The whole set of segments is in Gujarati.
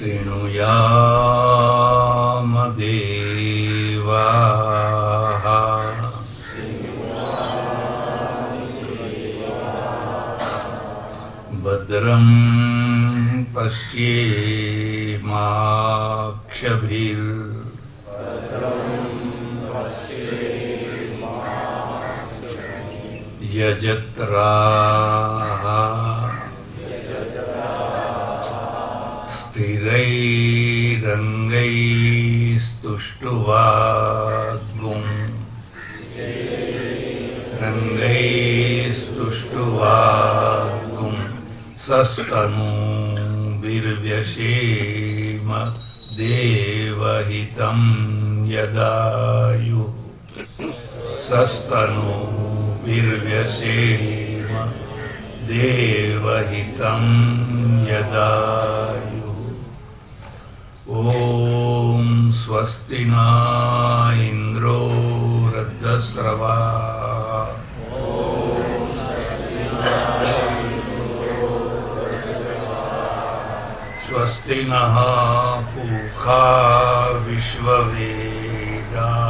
शृणुयाम देवाः भद्रं यजत्राः स्थिरैरङ्गैस्तुष्टुवाग्गुं सस्तनूभिर्व्यसेम देवहितं यदायुः सस्तनूभिर्व्यसेम देवहितं यदायुः। ॐ स्वस्ति न इन्द्रो वृद्धस्रवाः स्वस्ति नः पूषा विश्ववेदाः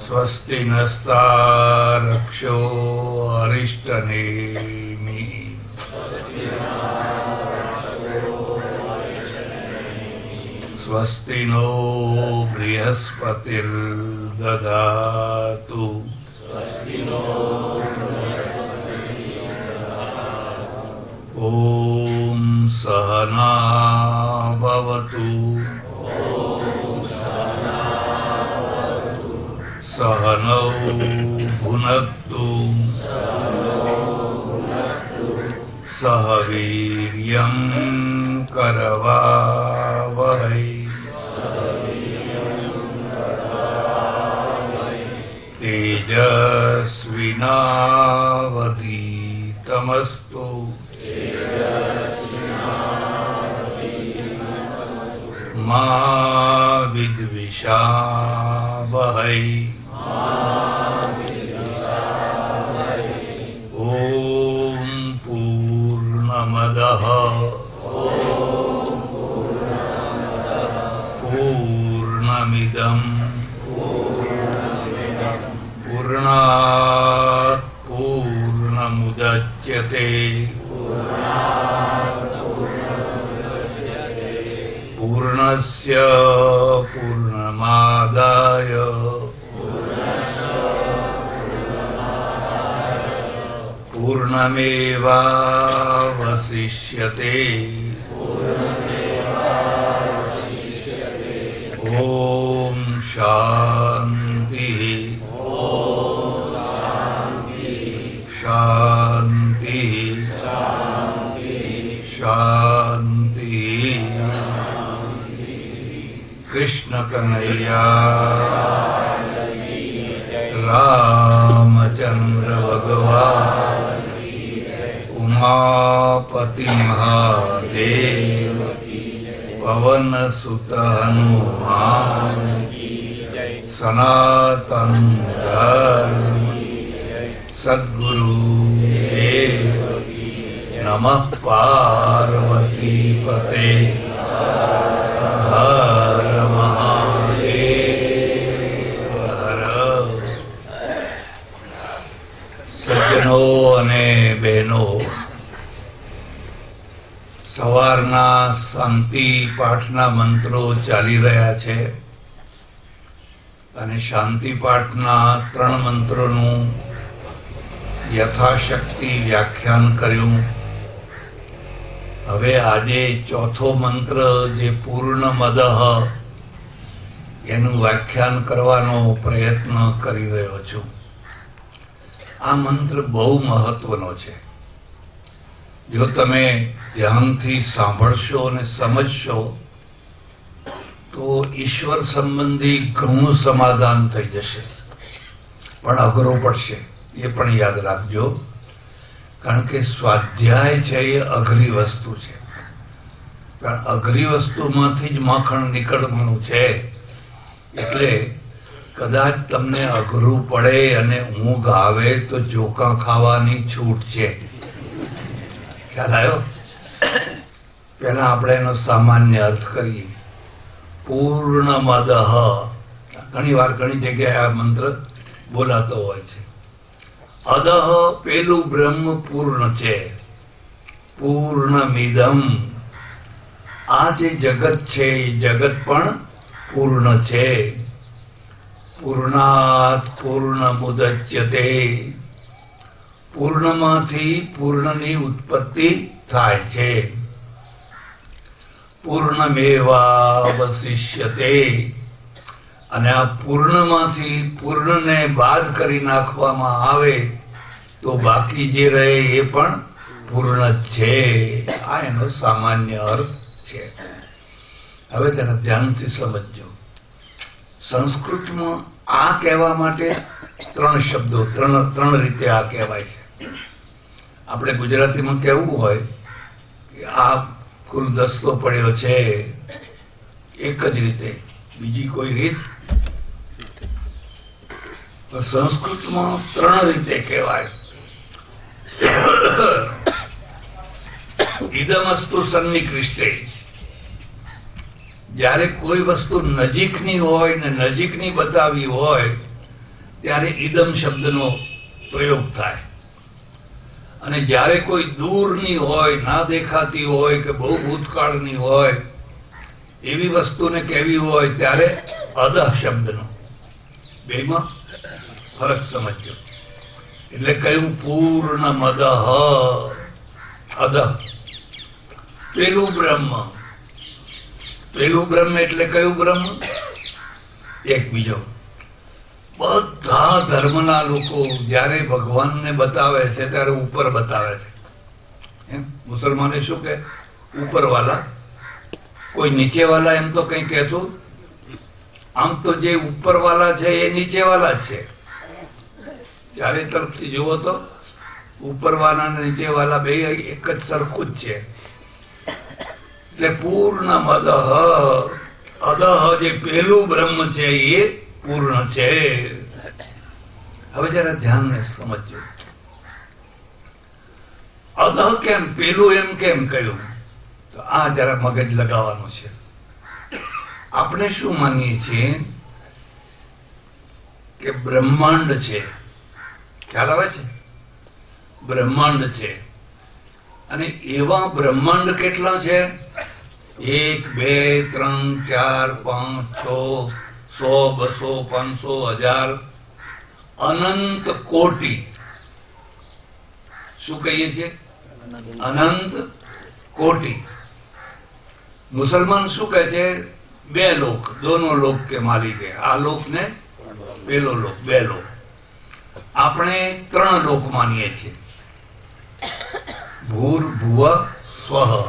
स्वस्ति नस्तारक्षो अरिष्टनेमिः स्वस्ति नो बृहस्पतिर्दधातु ॐ सहना भवतु सहनौ भुनक्तु सह वीर्यं करवावहै तेजस्विनावधीतमस्तु मा विद्विषावहै ॐ पूर्णमदः पूर्णमिदं पूर्णात् पूर्णमुदच्यते पूर्णस्य पूर्णमादाय पूर्णमेवावशिष्यते ॐ शान्तिः शान्तिः शान्तिः। कृष्ण कन्हैया रामचंद्र भगवान उमापति महादेव पवन सुत हनुमान सनातन धर्म सद्गुरु देव नमः पार्वती पते हर महादेव हर। સજ્જનો અને બહેનો, સવારના શાંતિ પાઠના મંત્રો ચાલી રહ્યા છે અને શાંતિ પાઠના 3 મંત્રોનું યથાશક્તિ વ્યાખ્યાન કર્યું. હવે આજે ચોથો મંત્ર જે પૂર્ણમદઃ એનું વ્યાખ્યાન કરવાનો પ્રયત્ન કરી રહ્યો છું. આ મંત્ર બહુ મહત્વનો છે. જો તમે ધ્યાનથી સાંભળશો અને સમજશો તો ઈશ્વર સંબંધી ઘણું સમાધાન થઈ જશે, પણ અઘરો પડશે એ પણ યાદ રાખજો. કારણ કે સ્વાધ્યાય છે એ અઘરી વસ્તુ છે. કારણ અઘરી વસ્તુમાંથી જ માખણ નીકળવાનું છે. એટલે કદાચ તમને અઘરું પડે અને ઊંઘ આવે તો ચોખા ખાવાની છૂટ છે. ખ્યાલ આવ્યો? પહેલા આપણે એનો સામાન્ય અર્થ કરીએ. પૂર્ણમદઃ, ઘણી વાર ઘણી જગ્યાએ આ મંત્ર બોલાતો હોય છે. અદહ, પેલું બ્રહ્મ પૂર્ણ છે. પૂર્ણમિદમ, આ જે જગત છે એ જગત પણ પૂર્ણ છે. પૂર્ણાત પૂર્ણમુદચ્યતે, પૂર્ણમાંથી પૂર્ણની ઉત્પત્તિ થાય છે. પૂર્ણમેવાવશિષ્યતે, અને આ પૂર્ણમાંથી પૂર્ણને બાદ કરી નાખવામાં આવે તો બાકી જે રહે એ પણ પૂર્ણ જ છે. આ એનો સામાન્ય અર્થ છે. હવે તેને ધ્યાનથી સમજજો. સંસ્કૃતમાં આ કહેવા માટે ત્રણ શબ્દો, ત્રણ રીતે આ કહેવાય છે. આપણે ગુજરાતીમાં કહેવું હોય કે આ ગુલદસ્તો પડ્યો છે, એક જ રીતે, બીજી કોઈ રીત. સંસ્કૃતમાં ત્રણ રીતે કહેવાય. ઇદમસ્તુ સન્નિકૃષ્ટે, જ્યારે કોઈ વસ્તુ નજીકની હોય ને નજીકની બતાવી હોય ત્યારે ઇદમ શબ્દનો પ્રયોગ થાય. અને જ્યારે કોઈ દૂરની હોય, ના દેખાતી હોય કે બહુ ભૂતકાળની હોય એવી વસ્તુને કહેવી હોય ત્યારે અદહ શબ્દનો. બેમાં ફરક સમજજો. એટલે કયું? પૂર્ણમદઃ અદહ, પેલું બ્રહ્મ. પેલું બ્રહ્મ એટલે કયું બ્રહ્મ? એક બીજો. બધા ધર્મના લોકો જ્યારે ભગવાનને બતાવે છે ત્યારે ઉપર બતાવે છે. મુસલમાને શું કે? ઉપરવાલા. કોઈ નીચેવાલા એમ તો કઈ કહેતું. આમ તો જે ઉપરવાલા છે એ નીચેવાલા જ છે. ચારે તરફથી જુઓ તો ઉપરવાલા અને નીચેવાલા બે એક જ સરખું જ છે. એટલે પૂર્ણમદઃ અદહ, જે પેલું બ્રહ્મ છે એ પૂર્ણ છે. હવે જરા ધ્યાનને સમજજો. અદહ કેમ, પેલું એમ કેમ કહ્યું? તો આ જરા મગજ લગાવવાનું છે. આપણે શું માનીએ છીએ કે બ્રહ્માંડ છે. ખ્યાલ આવે છે? બ્રહ્માંડ છે. અને એવા બ્રહ્માંડ કેટલા છે? 1, 2, 3, 4, 5, 6, 100, 200, 500, 1000, અનંત કોટી. શું કહીએ છીએ? અનંત કોટી. મુસલમાન શું કહે છે? 2 લોક, દોનો લોક કે માલિક હે. આ લોક ને પેલો લોક, 2 લોક. આપણે 3 લોક માનીએ છીએ. ભૂર્ભુવ સ્વઃ,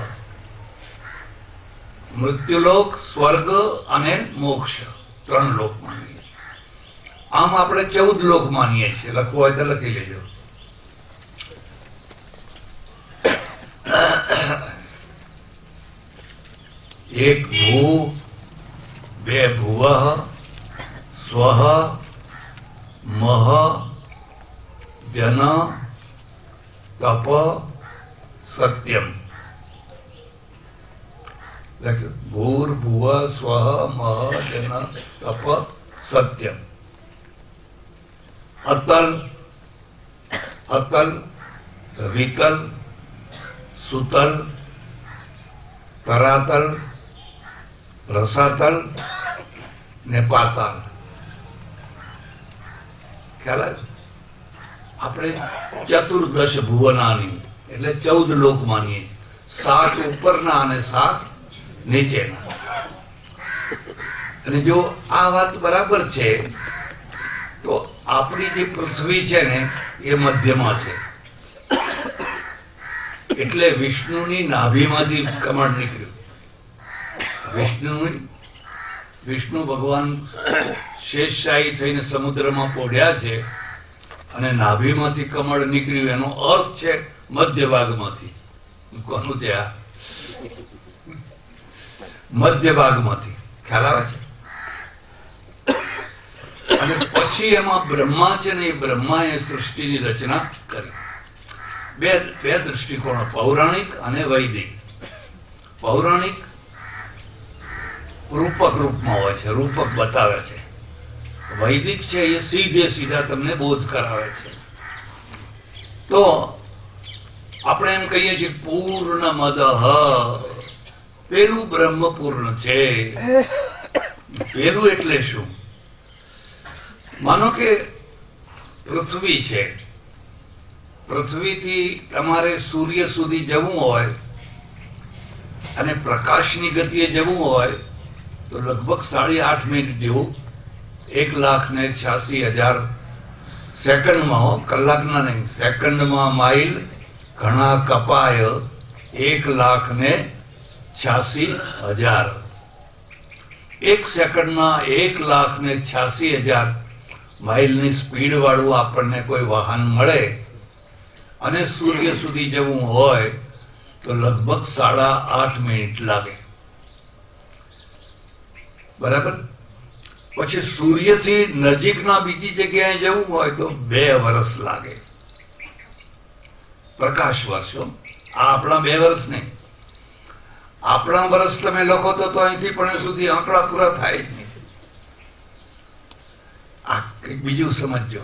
મૃત્યુલોક, સ્વર્ગ અને મોક્ષ. 3 લોક માનીએ છીએ. આમ આપણે 14 લોક માનીએ છીએ. લખવું હોય તો લખી લેજો. એક ભૂ, 2 ભુવઃ, સ્વઃ, મહ, જન, તપ, સત્યમ. ભૂર્ભુવ સ્વઃ મહ જન તપ સત્યમ. અતલ, અતલ, વિતલ, સુતલ, તરાતલ, રસાતલ ને પાતાલ. ખ્યાલ આવે? આપણે ચતુર્દશ ભુવનાની એટલે 14 લોક માનીએ. 7 ઉપરના અને 7 નીચેના. અને જો આ વાત બરાબર છે તો આપણી જે પૃથ્વી છે ને એ મધ્યમાં છે. એટલે વિષ્ણુની નાભીમાંથી કમળ નીકળ્યું. વિષ્ણુ ભગવાન શેષશાહી થઈને સમુદ્રમાં પોઢ્યા છે અને નાભીમાંથી કમળ નીકળ્યું. એનો અર્થ છે મધ્ય ભાગમાંથી. કોનું છે આ? મધ્ય ભાગમાંથી. ખ્યાલ આવે છે? અને પછી એમાં બ્રહ્મા છે ને, એ બ્રહ્માએ સૃષ્ટિની રચના કરી. બે દૃષ્ટિકોણો, પૌરાણિક અને વૈદિક. પૌરાણિક રૂપક રૂપમાં હોય છે, રૂપક બતાવે છે. વૈદિક છે એ સીધા તમને બોધ કરાવે છે. તો આપણે એમ કહીએ છીએ પૂર્ણ મદઃ, પેલું બ્રહ્મ પૂર્ણ છે. પેલું એટલે શું? માનો કે પૃથ્વી છે, પૃથ્વીથી તમારે સૂર્ય સુધી જવું હોય અને પ્રકાશની ગતિએ જવું હોય તો લગભગ 8.5 મિનિટ જેવું, 1,86,000 સેકન્ડમાં, કલાકના નહીં, સેકન્ડમાં માઇલ ઘણા કપાય 1,86,000. 1 સેકન્ડના 1,86,000 માઇલની સ્પીડ વાળું આપણને કોઈ વાહન મળે અને સૂર્ય સુધી જવું હોય તો લગભગ 8.5 મિનિટ લાગે. બરાબર? પછી સૂર્યથી નજીકના બીજી જગ્યાએ જવું હોય તો 2 વર્ષ લાગે. પ્રકાશ વર્ષો. આ આપણા 2 વર્ષ નહીં. આપણા વર્ષ તમે લખો તો અહીંથી પણ સુધી આંકડા પૂરા થાય જ નહીં. આ બીજું સમજો,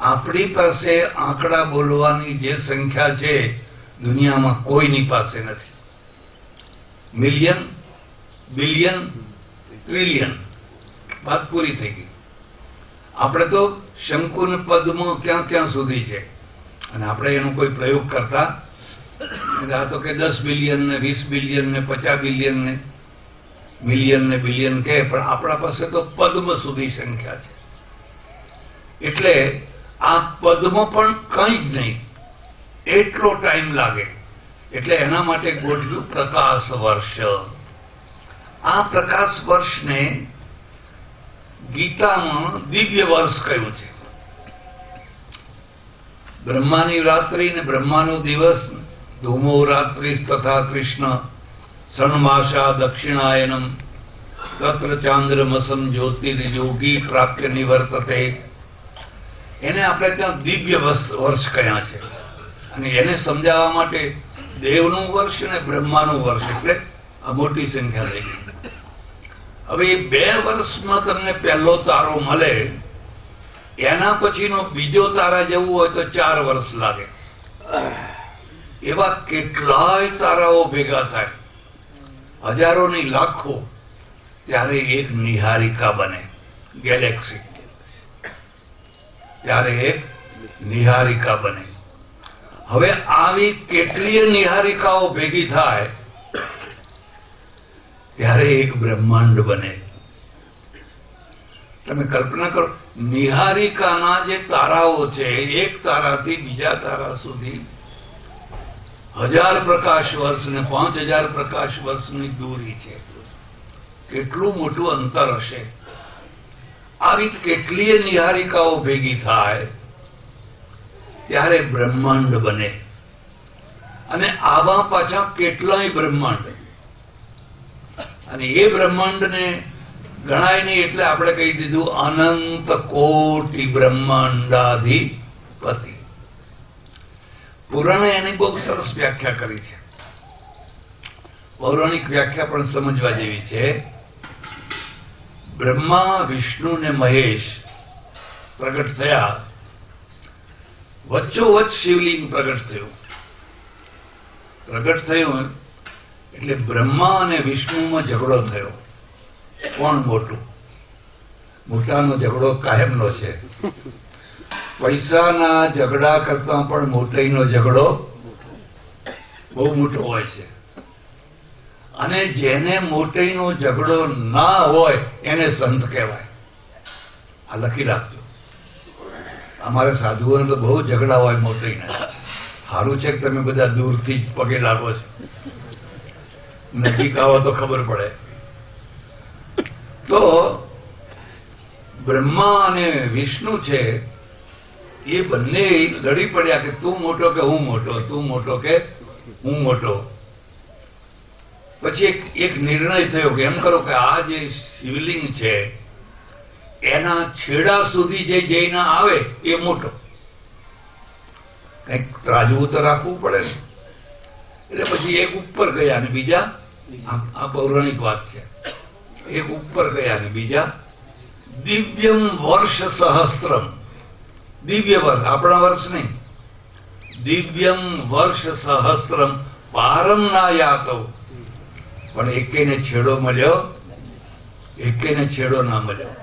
આપણી પાસે આંકડા બોલવાની જે સંખ્યા છે દુનિયામાં કોઈની પાસે નથી. મિલિયન, બિલિયન, ટ્રિલિયન, વાત પૂરી થઈ ગઈ. આપણે તો શંકુ ને પદ્મ ક્યાં ક્યાં સુધી છે અને આપણે એનો કોઈ પ્રયોગ કરતા આ તો કે 10 બિલિયન ને 20 બિલિયન ને 50 બિલિયન ને મિલિયન ને બિલિયન કે, પણ આપણા પાસે તો પદ્મ સુધી સંખ્યા છે. એટલે આ પદ્મ પણ કંઈ જ નહીં, એટલો ટાઈમ લાગે. એટલે એના માટે ગોઠવ્યું પ્રકાશ વર્ષ. આ પ્રકાશ વર્ષને ગીતામાં દિવ્ય વર્ષ કહ્યું છે. બ્રહ્માની રાત્રિ ને બ્રહ્માનો દિવસ, ધૂમો રાત્રિ તથા કૃષ્ણ સન્માસા દક્ષિણાયનમ તત્ર ચાંદ્રમસમ જ્યોતિર્યોગી પ્રાપ્ય નિવર્તતે. એને આપણે ત્યાં દિવ્ય વર્ષ કહ્યા છે. અને એને સમજાવવા માટે દેવનું વર્ષ અને બ્રહ્માનું વર્ષ, એટલે આ મોટી સંખ્યા થઈ ગઈ. હવે એ 2 વર્ષમાં તમને પહેલો તારો મળે, એના પછીનો બીજો તારા જવું હોય તો 4 વર્ષ લાગે. એવા કેટલાય તારાઓ ભેગા થાય, હજારો ની લાખો, ત્યારે એક નિહારિકા બને, ગેલેક્સી. ત્યારે એક નિહારિકા બને. હવે આવી કેટલીય નિહારિકાઓ ભેગી થાય ત્યારે એક બ્રહ્માંડ બને. તમે કલ્પના કરો, નિહારિકાના જે તારાઓ છે, એક તારાથી બીજા તારા સુધી 1000 પ્રકાશ વર્ષ ને 5000 પ્રકાશ વર્ષની દૂરી છે. કેટલું મોટું અંતર હશે. આવી કેટલીય નિહારિકાઓ ભેગી થાય ત્યારે બ્રહ્માંડ બને. અને આવા પાછા કેટલાય બ્રહ્માંડ. અને એ બ્રહ્માંડને ગણાય નહીં એટલે આપણે કહી દીધું અનંત કોટી બ્રહ્માંડાધિપતિ. પુરાણે એની બહુ સરસ વ્યાખ્યા કરી છે. પૌરાણિક વ્યાખ્યા પણ સમજવા જેવી છે. બ્રહ્મા, વિષ્ણુ ને મહેશ પ્રગટ થયા, વચ્ચોવચ્ચ શિવલિંગ પ્રગટ થયું. પ્રગટ થયું એટલે બ્રહ્મા અને વિષ્ણુમાં ઝઘડો થયો. કોણ મોટું? મોટાનો ઝઘડો કાયમનો છે. પૈસાના ઝઘડા કરતા પણ મોટાઈનો ઝઘડો બહુ મોટો હોય છે. અને જેને મોટાઈનો ઝઘડો ના હોય એને સંત કહેવાય. આ લખી રાખજો. અમારે સાધુઓને તો બહુ ઝઘડા હોય મોટાઈના. સારું છે કે તમે બધા દૂરથી જ પગે લાગો છો, નજીક આવો તો ખબર પડે. તો બ્રહ્મા અને વિષ્ણુ છે એ બંને લડી પડ્યા કે તું મોટો કે હું મોટો, તું મોટો કે હું મોટો. પછી એક નિર્ણય થયો કે એમ કરો કે આ જે શિવલિંગ છે એના છેડા સુધી જે જઈને આવે એ મોટો. કંઈક ત્રાજવું તો રાખવું પડે ને. એટલે પછી એક ઉપર ગયા ને બીજા, આ પૌરાણિક વાત છે, એક ઉપર ગયા ને બીજા દિવ્યમ વર્ષ સહસ્ત્રમ, દિવ્ય વર્ષ, આપણા વર્ષ નહીં, દિવ્યમ વર્ષ સહસ્ત્રમ પારમ ના યાતવ. પણ એકેને છેડો મળ્યો, એકેને છેડો ના મળ્યો.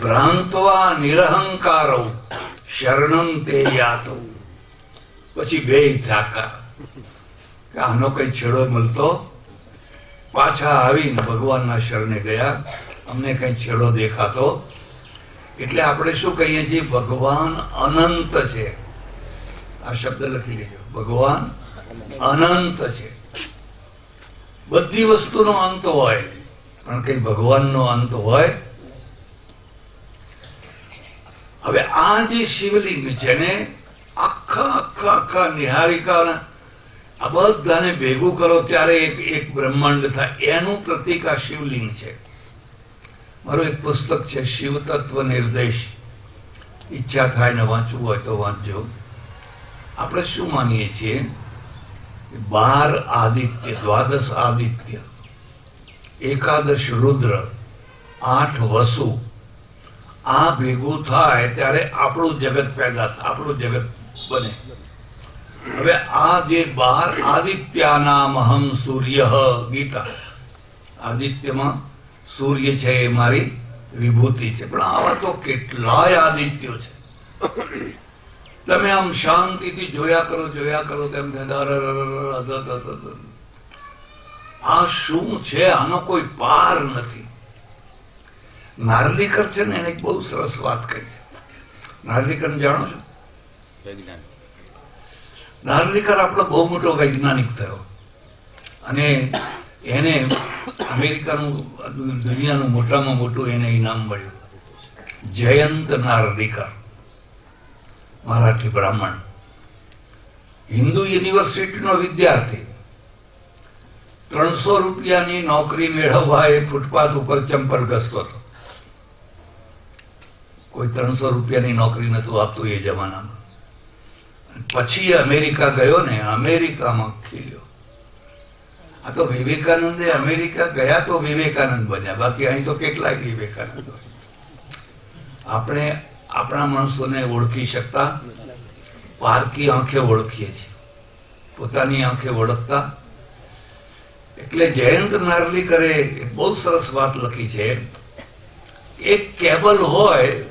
ભ્રાંતવા નિરહંકારો શરણમ તે યાતવ. પછી બે થાકા કે આનો કઈ છેડો મળતો. પાછા આવીને ભગવાનના શરણે ગયા, અમને કઈ છેડો દેખાતો. એટલે આપણે શું કહીએ છીએ? ભગવાન અનંત છે. આ શબ્દ લખી લેજો, ભગવાન અનંત છે. બધી વસ્તુનો અંત હોય, પણ કઈ ભગવાનનો અંત હોય? હવે આ જે શિવલિંગ છે ને, આખા નિહારિકા, આ બધાને ભેગું કરો ત્યારે એક બ્રહ્માંડ થાય. એનું પ્રતીક આ શિવલિંગ છે. મારું એક પુસ્તક છે શિવ તત્વ નિર્દેશ, ઈચ્છા થાય ને વાંચવું હોય તો વાંચજો. આપણે શું માનીએ છીએ? 12 આદિત્ય, દ્વાદશ આદિત્ય, 11 રુદ્ર, 8 વસુ, આ ભેગું થાય ત્યારે આપણું જગત પેદા થાય, આપણું જગત બને. હવે આ જે 12 આદિત્યાનામહમ સૂર્ય, ગીતા, આદિત્યમાં સૂર્ય છે એ મારી વિભૂતિ છે. પણ આવા તો કેટલાય આદિત્યો છે. તમે આમ શાંતિથી જોયા કરો તેમ થાય આ શું છે? આનો કોઈ પાર નથી. નાર્લિકર છે ને, એને એક બહુ સરસ વાત કહી છે. નાર્લિકર જાણો છો? નાર્લિકર આપણો બહુ મોટો વૈજ્ઞાનિક થયો અને એને અમેરિકાનું, દુનિયાનું મોટામાં મોટું એને ઇનામ મળ્યું. જયંત નાર્લિકર, મરાઠી બ્રાહ્મણ, હિન્દુ યુનિવર્સિટીનો વિદ્યાર્થી. 300 રૂપિયાની નોકરી મેળવવા એ ફૂટપાથ ઉપર ચંપલ ઘસતો હતો. કોઈ 300 રૂપિયાની નોકરી નતું આપતું એ જમાનામાં. પછી અમેરિકા ગયો ને, અમેરિકામાં ખીલ્યો. આ તો વિવેકાનંદે અમેરિકા ગયા તો વિવેકાનંદ બન્યા, બાકી અહીં તો કેટલાય વિવેકાનંદ હોય. આપણે આપણા માણસોને ઓળખી શકતા પારકી આંખે ઓળખીએ છીએ, પોતાની આંખે ઓળખતા. એટલે જયંત નાર્લિકરે બહુ સરસ વાત લખી છે. એક કેબલ હોય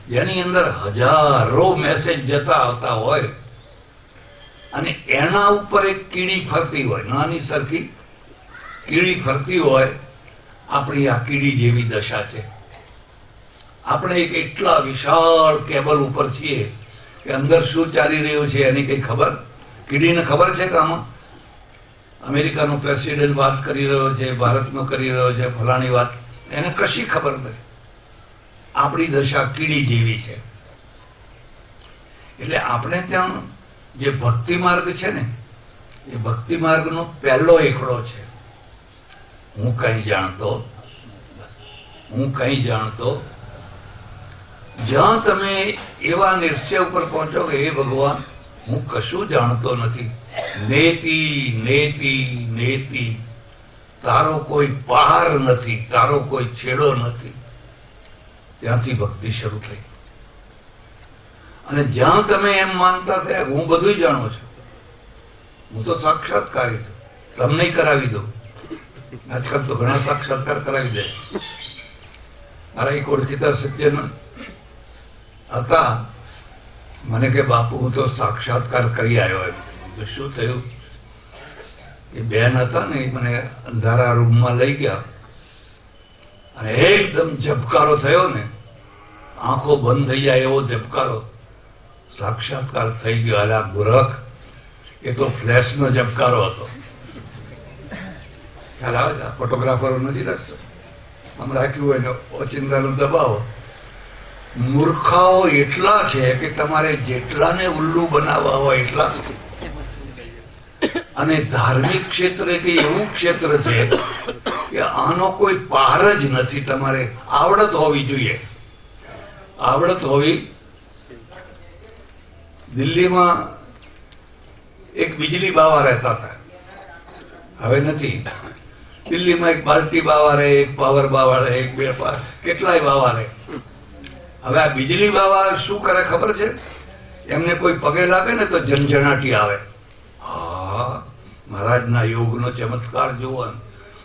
જેની અંદર હજારો મેસેજ જતા આવતા હોય અને એના ઉપર એક કીડી ફરતી હોય, નાની સરખી કીડી ફરતી હોય. આપણી આ કીડી જેવી દશા છે. આપણે એક એટલા વિશાળ કેબલ ઉપર છીએ કે અંદર શું ચાલી રહ્યું છે એની કઈ ખબર? કીડીને ખબર છે કે આમાં અમેરિકાનો પ્રેસિડેન્ટ વાત કરી રહ્યો છે, ભારતનો કરી રહ્યો છે, ફલાણી વાત, એને કશી ખબર નથી. આપણી દશા કીડી જેવી છે. એટલે આપણે ત્યાં જે ભક્તિ માર્ગ છે ને, એ ભક્તિ માર્ગનો પહેલો એકડો છે, હું કંઈ જાણતો. જ્યાં તમે એવા નિશ્ચય ઉપર પહોંચો કે હે ભગવાન, હું કશું જાણતો નથી, નેતિ નેતિ નેતિ, તારો કોઈ પાર નથી, તારો કોઈ છેડો નથી, ત્યાંથી ભક્તિ શરૂ થઈ. અને જ્યાં તમે એમ માનતા થયા હું બધું જાણું છું, હું તો સાક્ષાત્કારી છું, તમને કરાવી દઉં. આજકાલ તો ઘણા સાક્ષાત્કાર કરાવી દે. મારા એક ઓળખીતા સજ્જન હતા, મને કે બાપુ હું તો સાક્ષાત્કાર કરી આવ્યો. એમ શું થયું? એ બેન હતા ને, એ મને અંધારા રૂમમાં લઈ ગયા અને એકદમ ઝબકારો થયો ને, આંખો બંધ થઈ જાય એવો ઝબકારો, સાક્ષાત્કાર થઈ ગયો. અલા ગુરખ, એ તો ફ્લેશનો ઝબકારો હતો. ખ્યાલ આવે છે? ફોટોગ્રાફરો નથી રાખતો, આમ રાખ્યું હોય ને ઓચિંતાનું દબાવો. મૂર્ખાઓ એટલા છે કે તમારે જેટલાને ઉલ્લુ બનાવવા હોય એટલા. અને ધાર્મિક ક્ષેત્ર કે એવું ક્ષેત્ર છે કે આનો કોઈ પાર જ નથી. તમારે આવડત હોવી જોઈએ. આવડત હોવી. દિલ્હીમાં એક બિજલી બાવા રહેતા હતા, હવે નથી. દિલ્હીમાં એક બાલ્ટી બાવા રહે, એક પાવર બાવા રહે, એક બે કેટલાય બાવા રહે. હવે આ બિજલી બાવા શું કરે ખબર છે? એમને કોઈ પગે લાગે ને તો ઝંઝણાટી આવે. હા, મહારાજના યોગનો ચમત્કાર જોવો.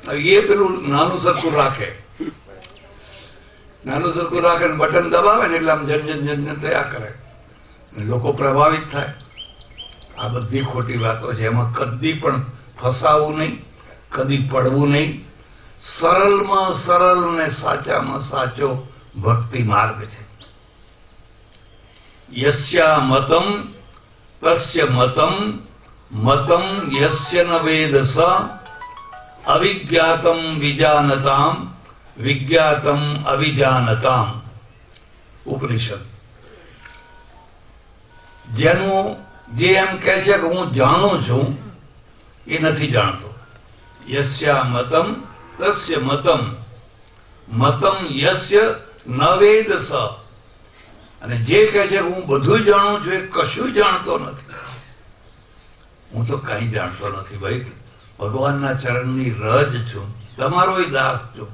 એ પેલું નાનું સરખું રાખે, નાનું સરખું રાખે ને બટન દબાવે ને એટલે આમ ઝંઝન ઝંઝન થયા કરે, લોકો પ્રભાવિત થાય. આ બધી ખોટી વાતો છે. એમાં કદી પણ ફસાવું નહીં, કદી પડવું નહીં. સરળમાં સરળ ને સાચામાં સાચો ભક્તિ માર્ગ છે. યસ્યા મતમ તસ્ય મતમ મતમ યસ્ય ન વેદ સ અવિજ્ઞાતમ વિજાનતામ વિજ્ઞાતમ અવિજાનતામ. ઉપનિષદ. જેનું જે એમ કહે છે કે હું જાણું છું એ નથી જાણતો. યસ્યા મતમ તસ્ય મતમ મતમ યસ્ય ન વેદ સ. અને જે કહે છે હું બધું જાણું છું એ કશું જાણતો નથી. હું તો કઈ જાણતો નથી ભાઈ, ભગવાનના ચરણની રજ છું, તમારો દાસ છું,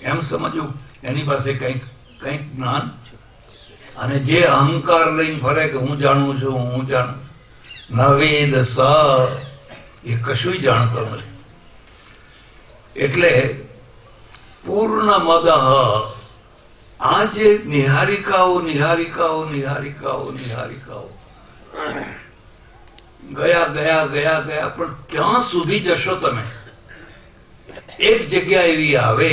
એમ સમજવું. એની પાસે કંઈક જ્ઞાન. અને જે અહંકાર લઈને ફરે કે હું જાણું છું, હું જાણું, ન વેદ સ, એ કશું જાણતો નથી. એટલે પૂર્ણ મદ. આ જે નિહારિકાઓ નિહારિકાઓ નિહારિકાઓ નિહારિકાઓ ગયા ગયા ગયા ગયા, પણ ક્યાં સુધી જશો તમે? એક જગ્યા એવી આવે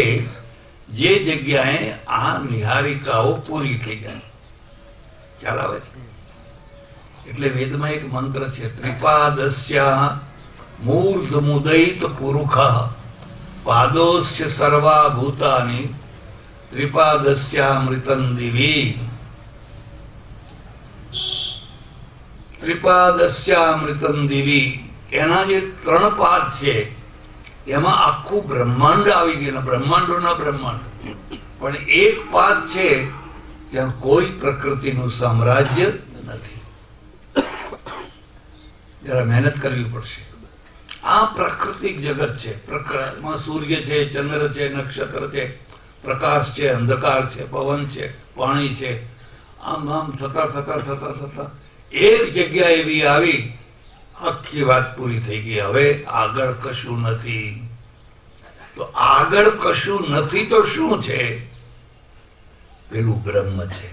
જે જગ્યાએ આ નિહારિકાઓ પૂરી થઈ જાય. ખ્યાલ આવે છે? એટલે વેદમાં એક મંત્ર છે, ત્રિપાદસ્યા મૂર્ધ મુદૈત પુરુષ પાદોસ્ય સર્વા ભૂતાની ત્રિપાદસ્યામૃતં દિવી. ત્રિપાદસ્યામૃતં દિવી. એના જે 3 પાદ છે એમાં આખું બ્રહ્માંડ આવી ગયું. બ્રહ્માંડોના બ્રહ્માંડ. પણ એક પાદ છે ત્યાં કોઈ પ્રકૃતિનું સામ્રાજ્ય નથી. જરા મહેનત કરવી પડશે. આ પ્રાકૃતિક જગત છે. પ્રકૃતિમાં સૂર્ય છે, ચંદ્ર છે, નક્ષત્ર છે, પ્રકાશ છે, અંધકાર છે, પવન છે, પાણી છે. આમ આમ થતા થતા થતા થતા એક જગ્યા એવી આવી, આખી વાત પૂરી થઈ ગઈ. હવે આગળ કશું નથી. તો આગળ કશું નથી તો શું છે? પેલું બ્રહ્મ છે.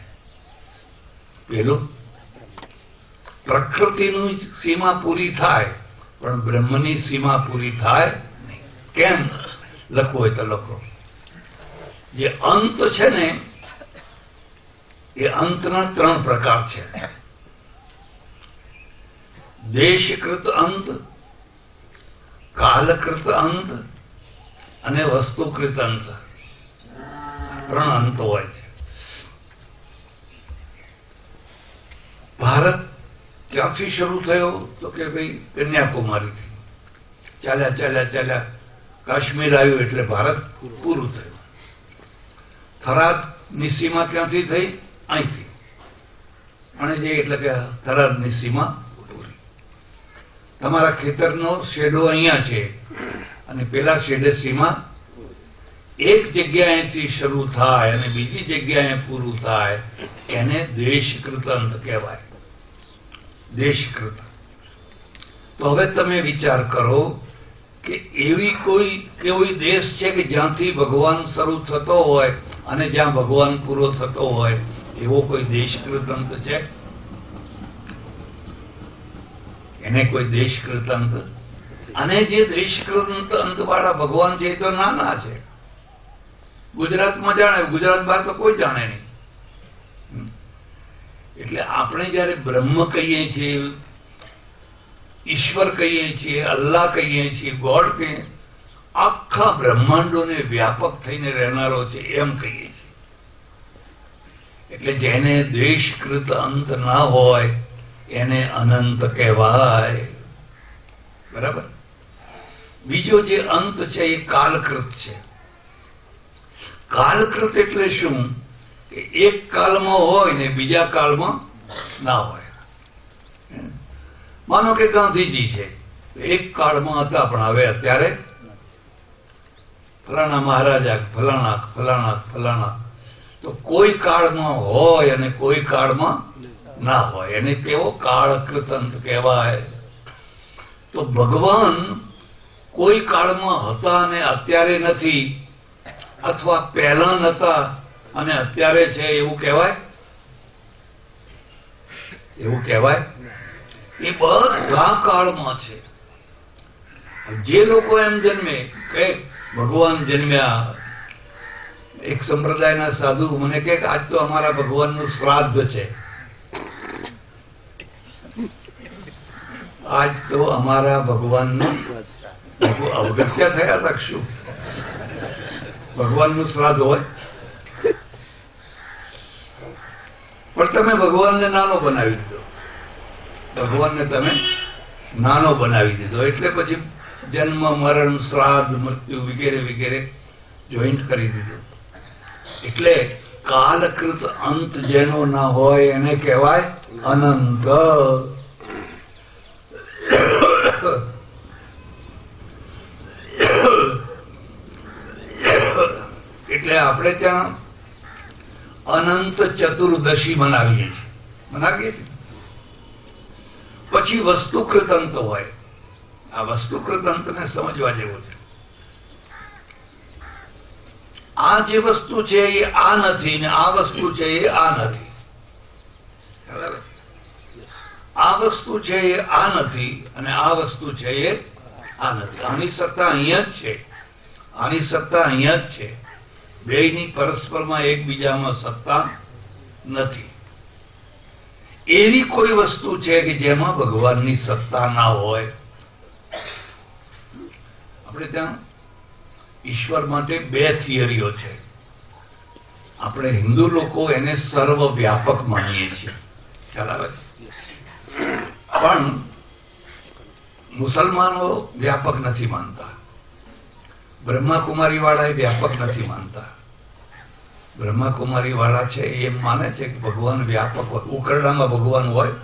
પેલું પ્રકૃતિની સીમા પૂરી થાય પણ બ્રહ્મની સીમા પૂરી થાય નહીં. કેમ? લખવું હોય તો લખો. જે અંત છે ને એ અંતના 3 પ્રકાર છે. દેશકૃત અંત, કાલકૃત અંત અને વસ્તુકૃત અંત. 3 અંત હોય છે. ભારત ક્યાંથી શરૂ થયો? તો કે ભાઈ કન્યાકુમારીથી ચાલ્યા ચાલ્યા ચાલ્યા કાશ્મીર આવ્યું એટલે ભારત પૂરું થયું. થરાદની સીમા ક્યાંથી થઈ? અહીંથી. અને જે એટલે કે થરાદની સીમા પૂરી. તમારા ખેતરનો શેડો અહીંયા છે અને પેલા શેડે સીમા એક જગ્યાએથી શરૂ થાય અને બીજી જગ્યાએ પૂરું થાય, એને દેશકૃત અંત કહેવાય. દેશકૃત. તો હવે તમે વિચાર કરો કે એવી કોઈ દેશ છે કે જ્યાંથી ભગવાન શરૂ થતો હોય અને જ્યાં ભગવાન પૂરો થતો હોય, એવો કોઈ દેશકૃત અંત છે? એને કોઈ દેશકૃત અંત? અને જે દેશકૃત અંત વાળા ભગવાન છે એ તો નાના છે. ગુજરાતમાં જાણે, ગુજરાત બહાર તો કોઈ જાણે નહીં. એટલે આપણે જયારે બ્રહ્મ કહીએ છીએ, ઈશ્વર કહીએ છીએ, અલ્લાહ કહીએ છીએ, ગોડ કહીએ, આખા બ્રહ્માંડોને વ્યાપક થઈને રહેનારો છે એમ કહીએ છીએ. એટલે જેને દેશકૃત અંત ના હોય એને અનંત કહેવાય. બરાબર? બીજો જે અંત છે એ કાલકૃત છે. કાલકૃત એટલે શું? કે એક કાળમાં હોય ને બીજા કાળમાં ના હોય. માનો કે ગાંધીજી છે, એક કાળમાં હતા પણ હવે અત્યારે ફલાણા મહારાજા ફલાણા ફલાણા ફલાણા. તો કોઈ કાળમાં હોય અને કોઈ કાળમાં ના હોય, એને કેવો કાળકૃતંત કહેવાય. તો ભગવાન કોઈ કાળમાં હતા અને અત્યારે નથી, અથવા પહેલા નતા અને અત્યારે છે, એવું કહેવાય? એવું કહેવાય? એ બધા કાળમાં છે. જે લોકો એમ જન્મે કે ભગવાન જન્મ્યા, એક સંપ્રદાયના સાધુ મને કહે કે આજ તો અમારા ભગવાનનું શ્રાદ્ધ છે. આજ તો અમારા ભગવાનનું અવગત્યા થયા હતા. શું ભગવાનનું શ્રાદ્ધ હોય? પણ તમે ભગવાનને નાનો બનાવી દીધો. ભગવાનને તમે નાનો બનાવી દીધો એટલે પછી જન્મ મરણ શ્રાદ્ધ મૃત્યુ વગેરે વગેરે જોઈન્ટ કરી દીધું. એટલે કાલકૃત અંત જેનો ના હોય એને કહેવાય અનંત. એટલે આપણે ત્યાં અનંત ચતુર્દશી મનાવીએ છીએ. મનાવીએ છીએ. પછી વસ્તુકૃત અંત હોય. આ વસ્તુકૃત અંતને સમજવા જેવું છે. આ જે વસ્તુ છે એ આ નથી ને આ વસ્તુ છે એ આ નથી. આ વસ્તુ છે એ આ નથી અને આ વસ્તુ છે એ આ નથી. આની સત્તા અહીંયા જ છે, આની સત્તા અહીંયા જ છે. બેયની પરસ્પરમાં એકબીજામાં સત્તા નથી. એવી કોઈ વસ્તુ છે કે જેમાં ભગવાનની સત્તા ના હોય. આપણે ત્યાં ઈશ્વર માટે બે થિયરીઓ છે. આપણે હિન્દુ લોકો એને સર્વવ્યાપક માનીએ છીએ. ખ્યાલ આવે છે? પણ મુસલમાનો વ્યાપક નથી માનતા. બ્રહ્માકુમારી વાળા એ વ્યાપક નથી માનતા. બ્રહ્માકુમારી વાળા છે એમ માને છે કે ભગવાન વ્યાપક હોય. ઉકરડામાં ભગવાન હોય?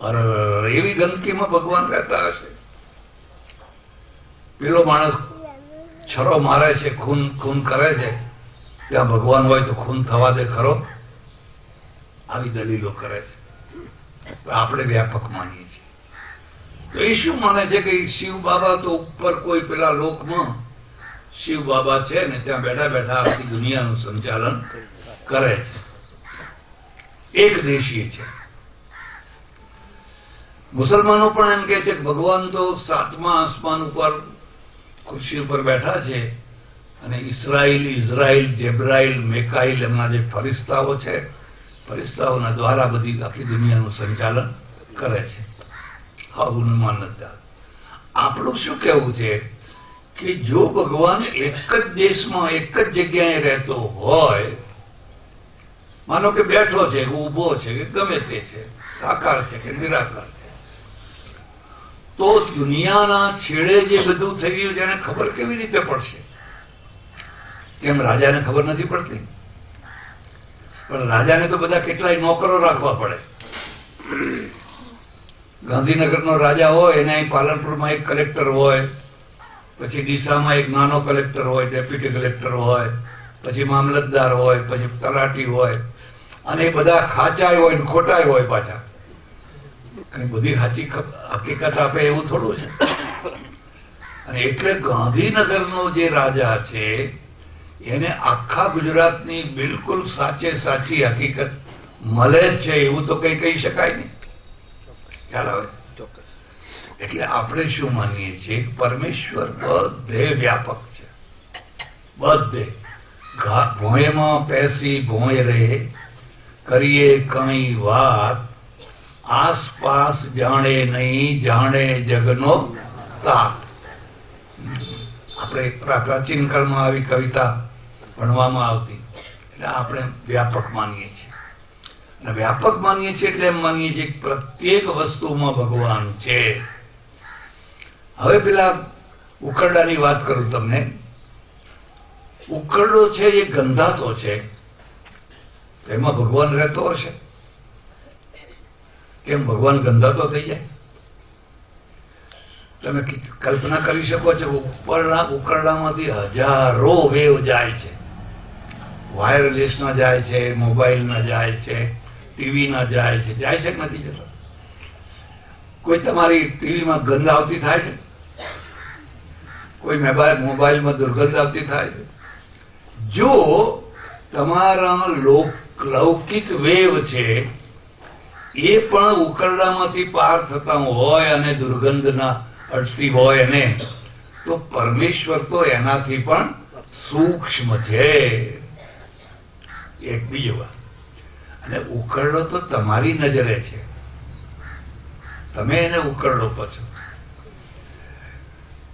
અરે એવી ગંદકીમાં ભગવાન રહેતા હશે. પેલો માણસ છરો મારે છે, ખૂન ખૂન કરે છે, ત્યાં ભગવાન હોય તો ખૂન થવા દે ખરો? આવી દલીલો કરે છે. આપણે વ્યાપક માનીએ છીએ. તો એ શું માને છે કે શિવ બાબા તો ઉપર કોઈ પેલા લોકમાં શિવ બાબા છે ને ત્યાં બેઠા બેઠા આખી દુનિયાનું સંચાલન કરે છે. એક દેશીય છે. મુસલમાનો પણ એમ કહે છે કે ભગવાન તો 7મા આસમાન ઉપર ખુરશી ઉપર બેઠા છે અને ઇઝરાઇલ જેબ્રાઇલ મેકાઇલ એમના જે ફરિસ્તાઓ છે, ફરિસ્તાઓના દ્વારા બધી આખી દુનિયાનું સંચાલન કરે છે. આવું માન્યતા. આપણું શું કહેવું છે કે જો ભગવાન એક જ દેશમાં એક જ જગ્યાએ રહેતો હોય, માનો કે બેઠો છે કે ઊભો છે કે ગમે તે છે, સાકાર છે કે નિરાકાર છે, તો દુનિયાના છેડે જે બધું થઈ ગયું છે એને ખબર કેવી રીતે પડશે? કેમ રાજાને ખબર નથી પડતી? પણ રાજાને તો બધા કેટલાય નોકરો રાખવા પડે. ગાંધીનગરનો રાજા હોય એને અહીં પાલનપુરમાં એક કલેક્ટર હોય, પછી ડીસામાં એક નાનો કલેક્ટર હોય, ડેપ્યુટી કલેક્ટર હોય, પછી મામલતદાર હોય, પછી તલાટી હોય, અને એ બધા ખાચાય હોય ને ખોટાય હોય પાછા. કઈ બધી સાચી હકીકત આપે એવું થોડું છે. અને એટલે ગાંધીનગરનો જે રાજા છે એને આખા ગુજરાતની બિલકુલ સાચે સાચી હકીકત મળે જ છે એવું તો કઈ કહી શકાય નહીં. ખ્યાલ આવે છે? એટલે આપણે શું માનીએ છીએ? પરમેશ્વર બધે વ્યાપક છે. બધે. ભોંયમાં પેસી ભોંય રહે, કરીએ કઈ વાત, આસપાસ જાણે નહીં, જાણે જગનો તાપ. આપણે પ્રાચીન કાળમાં આવી કવિતા ભણવામાં આવતી. એટલે આપણે વ્યાપક માનીએ છીએ. અને વ્યાપક માનીએ છીએ એટલે એમ માનીએ છીએ કે પ્રત્યેક વસ્તુમાં ભગવાન છે. હવે પેલા ઉકરડાની વાત કરું તમને. ઉકરડો છે એ ગંધાતો છે, તો એમાં ભગવાન રહેતો હશે? કેમ ભગવાન ગંધાતો થઈ જાય? તમે કલ્પના કરી શકો છો? ઉકરડામાંથી હજારો વેવ જાય છે, વાયરલેસના જાય છે, મોબાઈલના જાય છે, ટીવીના જાય છે. જાય છે કે નથી જતા? કોઈ તમારી ટીવીમાં ગંધ આવતી થાય છે? કોઈ મોબાઈલમાં દુર્ગંધ આવતી થાય છે? જો તમારા લૌકિક વેવ છે એ પણ ઉકરડામાંથી પાર થતા હોય અને દુર્ગંધના અટતી હોય ને, તો પરમેશ્વર તો એનાથી પણ સૂક્ષ્મ છે. એક બીજો વાત, અને ઉકરડો તો તમારી નજરે છે, તમે એને ઉકરડો કહો છો.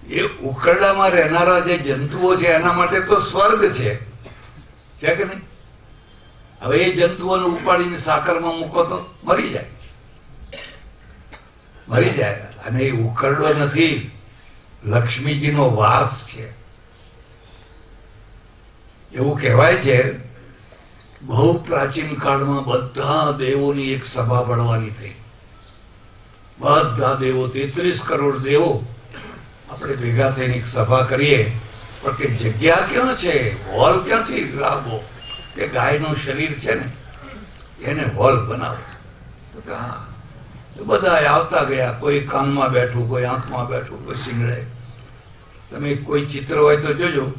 એ ઉકરડામાં રહેનારા જે જંતુઓ છે એના માટે તો સ્વર્ગ છે કે નહીં? હવે એ જંતુઓને ઉપાડીને સાકરમાં મૂકો તો મરી જાય. અને એ ઉકરડો નથી, લક્ષ્મીજીનો વાસ છે. એવું કહેવાય છે બહુ પ્રાચીન કાળમાં બધા દેવોની એક સભા ભળવાની થઈ. બધા દેવો, 33 કરોડ દેવો આપણે ભેગા થઈને એક સભા કરીએ, પણ કે જગ્યા ક્યાં છે, હોલ ક્યાંથી લાવવો? કે ગાયનું શરીર છે ને એને હોલ બનાવો. તો કે હા. તો બધા આવતા ગયા, કોઈ કાનમાં બેઠું, કોઈ આંખમાં બેઠું, કોઈ શિંગડે. તમે કોઈ ચિત્ર હોય તો જોજો,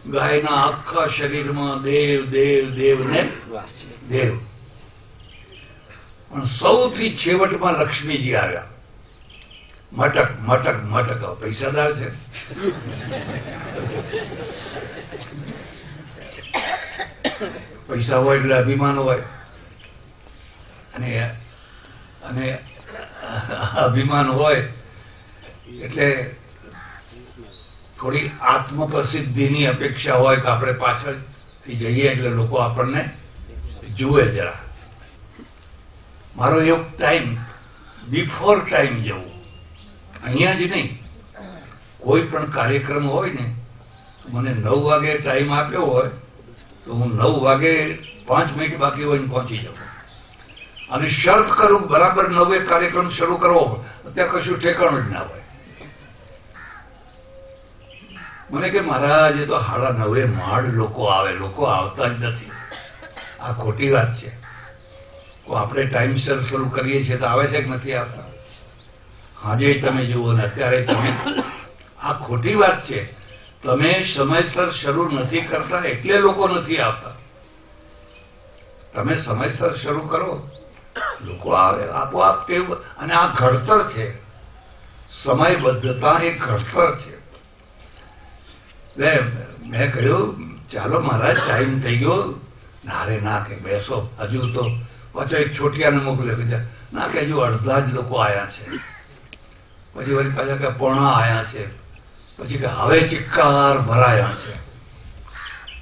ગાયના આખા શરીરમાં દેવ દેવ દેવ ને દેવ, પણ સૌથી છેવટમાં લક્ષ્મીજી આવ્યા. મટક મટક મટક. પૈસાદાર છે. પૈસા હોય એટલે અભિમાન હોય, અને અભિમાન હોય એટલે થોડી આત્મપ્રસિદ્ધિની અપેક્ષા હોય કે આપણે પાછળથી જઈએ એટલે લોકો આપણને જુએ જરા. મારો એક ટાઈમ બિફોર ટાઈમ જવું, અહીંયા જ નહીં, કોઈ પણ કાર્યક્રમ હોય ને, મને 9 વાગે ટાઈમ આપ્યો હોય તો હું 9 વાગે 5 મિનિટ બાકી હોય ને પહોંચી જાઉં. અને શરત કરું બરાબર 9 કાર્યક્રમ શરૂ કરવો, ત્યાં કશું ઠેકાણું જ ના હોય. મને કે મહારાજ એ તો 9:30 માળ લોકો આવે, લોકો આવતા જ નથી. આ ખોટી વાત છે. આપણે ટાઈમસર શરૂ કરીએ છીએ તો આવે છે કે નથી આવતા? આજે તમે જુઓ ને અત્યારે તમે, આ ખોટી વાત છે. તમે સમયસર શરૂ નથી કરતા એટલે લોકો નથી આવતા. તમે સમયસર શરૂ કરો, લોકો આવે આપોઆપ. અને આ ઘડતર છે, સમયબદ્ધતા એ ઘડતર છે. મેં કહ્યું ચાલો મહારાજ ટાઈમ થઈ ગયો. ના રે ના, કે બેસો, હજુ તો પાછો એક છોટિયાને મોકલે કે ના, કે હજુ અડધા જ લોકો આવ્યા છે. પછી વળી પાછા કે પોણા આવ્યા છે. પછી કે હવે ચિક્કાર ભરાયા છે.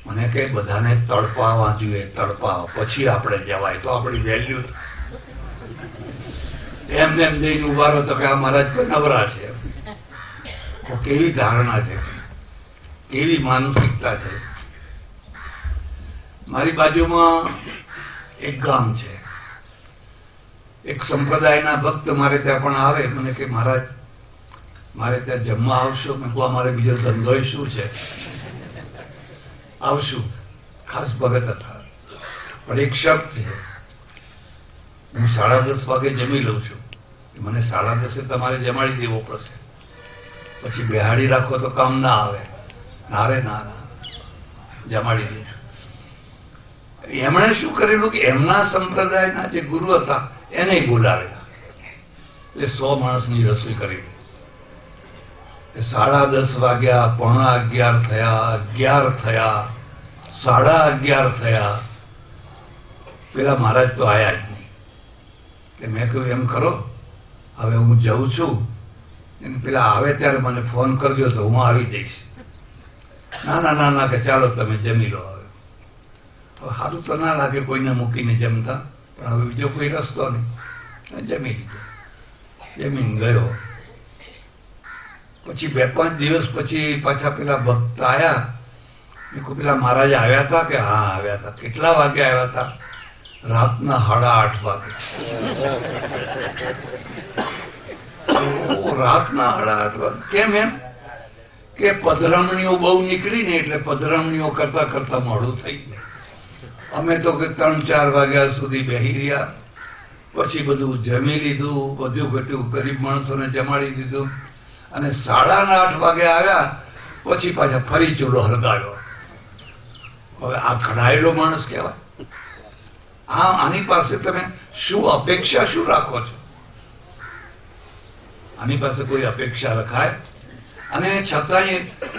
મને કે બધાને તડપાવા જોઈએ, તડપાવા, પછી આપણે જવાય તો આપણી વેલ્યુ. એમને એમ જઈને ઉભા રહો તો કે આ મહારાજ તો નવરા છે. કેવી ધારણા છે, કેવી માનસિકતા છે. મારી બાજુમાં એક ગામ છે, એક સંપ્રદાયના ભક્ત મારે ત્યાં પણ આવે. મને કે મહારાજ મારે ત્યાં જમવા આવશો? મેં કહું મારે બીજો ધંધો શું છે, આવશું. ખાસ ભગત હતા, પણ એક શરત છે, હું 10:30 વાગે જમી લઉં છું. મને 10:30 તમારે જમાડી દેવો પડશે, પછી બેહાડી રાખો તો કામ ના આવે. ના રે ના, જમાડી દઈશું. એમણે શું કરેલું કે એમના સંપ્રદાયના જે ગુરુ હતા એને બોલાવેલા, એટલે 100 માણસની રસોઈ કરી. 10:30 વાગ્યા, 11:15 થયા, 11 થયા, 11:30 થયા, પેલા મહારાજ તો આયા જ નહીં. કે મેં કહ્યું એમ કરો, હવે હું જઉં છું, પેલા આવે ત્યારે મને ફોન કરજો તો હું આવી જઈશ. ના ના ના ના, કે ચાલો તમે જમી લો. હવે સારું તો ના લાગે કોઈને મૂકીને જમતા, પણ હવે બીજો કોઈ રસ્તો નહીં. જમી લીધો, જમીન ગયો. પછી 2-5 દિવસ પછી પાછા પેલા ભક્ત આયા મેં કહ્યું પેલા મહારાજ આવ્યા હતા કે હા આવ્યા હતા. કેટલા વાગે આવ્યા હતા? રાતના 8:30 વાગે. રાતના 8:30 વાગે. કેમ? એમ કે પધરામણીઓ બહુ નીકળી ને એટલે પધરામણીઓ કરતા કરતા મોડું થઈ ગયું. અમે તો કે 3-4 વાગ્યા સુધી બેસી રહ્યા. પછી બધું જમી લીધું, બધું ઘટ્યું, ગરીબ માણસોને જમાડી દીધું અને 8:30 વાગે આવ્યા. પછી પાછા ફરી ચૂલો હળગાવ્યો. હવે આ ઘડાયેલો માણસ કહેવાય? આની પાસે તમે શું અપેક્ષા શું રાખો છો? આની પાસે કોઈ અપેક્ષા રખાય? અને છતાંય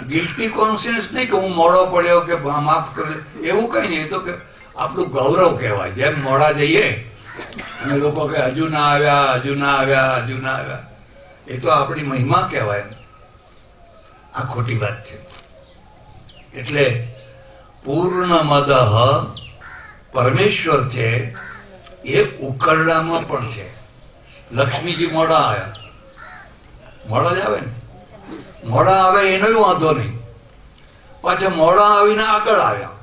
ગિલ્ટી કોન્શિયન્સ નહીં કે હું મોડો પડ્યો કે માફ કરે, એવું કઈ નહીં. એ તો કે આપણું ગૌરવ કહેવાય. જેમ મોડા જઈએ અને લોકો કે હજુ ના આવ્યા, હજુ ના આવ્યા, હજુ ના આવ્યા, એ તો આપણી મહિમા કહેવાય. આ ખોટી વાત છે. એટલે પૂર્ણમદઃ પરમેશ્વર છે એ ઉકરડામાં પણ છે. લક્ષ્મીજી મોડા આવ્યા, મોડા જ આવે ને, મોડા આવે એનો વાંધો નહીં. પાછા મોડા આવીને આગળ આવ્યા,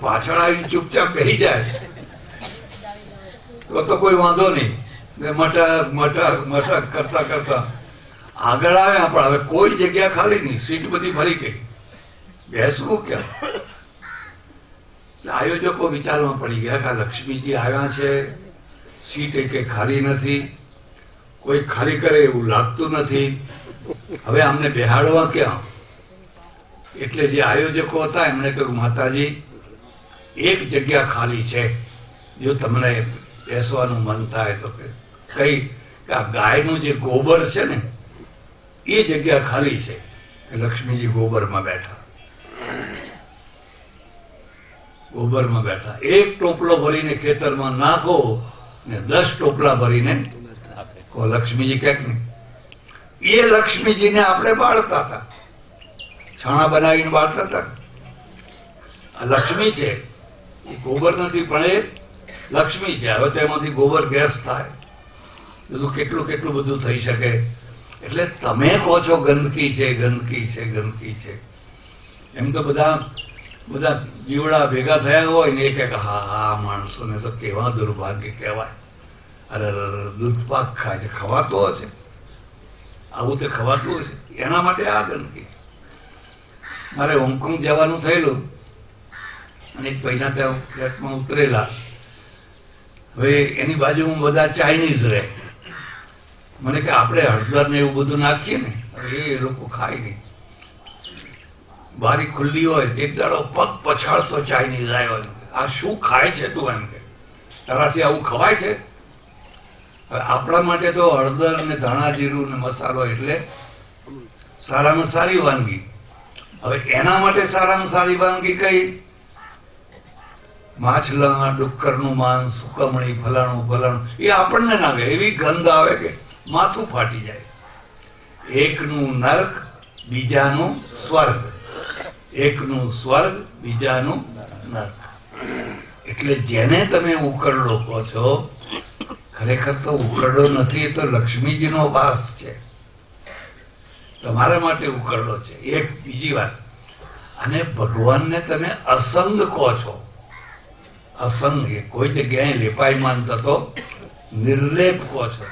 પાછળ આવીને ચૂપચાપ બેસી જાય તો કોઈ વાંધો નહીં. મટક મટક મટક કરતા કરતા આગળ આવ્યા, પણ હવે કોઈ જગ્યા ખાલી નહીં, સીટ બધી ભરી ગઈ. બેસવું કેમ? આયોજકો વિચારમાં પડી ગયા કે લક્ષ્મીજી આવ્યા છે, સીટ કે ખાલી નથી, કોઈ ખાલી કરે એવું લાગતું નથી, હવે અમને બેહાડવા ક્યાં? એટલે જે આયોજકો હતા એમણે કહ્યું માતાજી એક જગ્યા ખાલી છે, જો તમને બેસવાનું મન થાય તો. કઈ આ ગાયનું જે ગોબર છે ને એ જગ્યા ખાલી છે. લક્ષ્મીજી ગોબરમાં બેઠા, ગોબરમાં બેઠા. એક ટોપલો ભરીને ખેતરમાં નાખો ને 10 ટોપલા ભરીને લક્ષ્મીજી ક્યાંક નહીં. એ લક્ષ્મીજીને આપણે બાળતા હતા, છાણા બનાવીને બાળતા હતા. આ લક્ષ્મી છે, એ ગોબર નથી પણ એ લક્ષ્મી છે. હવે તો એમાંથી ગોબર ગેસ થાય, બધું કેટલું કેટલું બધું થઈ શકે. એટલે તમે કહો છો ગંદકી છે, ગંદકી છે, ગંદકી છે. એમ તો બધા જીવડા ભેગા થયા હોય ને એ કે હા હા માણસોને તો કેવા દુર્ભાગ્ય કહેવાય. અરે દૂધ પાક ખાય છે, ખવાતો હશે, આવું તે ખવાતું હશે, એના માટે આ ગંદકી. મારે હોંગકોંગ જવાનું થયેલું અને એક ભાઈના ત્યાં ફ્લેટમાં ઉતરેલા. હવે એની બાજુમાં બધા ચાઇનીઝ રહે. મને કે આપણે હળદર ને એવું બધું નાખીએ ને, એ લોકો ખાય નહીં. બારી ખુલ્લી હોય એક દાડો પગ પછાડતો ચાઇનીઝ આવ્યો, આ શું ખાય છે તું? એમ કે તારાથી આવું ખવાય છે? હવે આપણા માટે તો હળદર અને ધાણા જીરું ને મસાલો એટલે સારામાં સારી વાનગી. હવે એના માટે સારામાં સારી વાનગી કઈ? માછલા, ડુક્કરનું માંસ, સુકમણી, ફલાણું ફલાણું. એ આપણને ના આવે, એવી ગંધ આવે કે માથું ફાટી જાય. એકનું નર્ક, બીજાનું સ્વર્ગ. એકનું સ્વર્ગ, બીજાનું નર્ક. એટલે જેને તમે ઉકરડો કહો છો, ખરેખર તો ઉકરડો નથી, એ તો લક્ષ્મીજીનો વાસ છે. તમારા માટે ઉકરડો છે. એક બીજી વાત, અને ભગવાનને તમે અસંગ કહો છો. અસંગ એ કોઈ જગ્યાએ લેપાયમાન થતો નિર્લેપ કહો છો.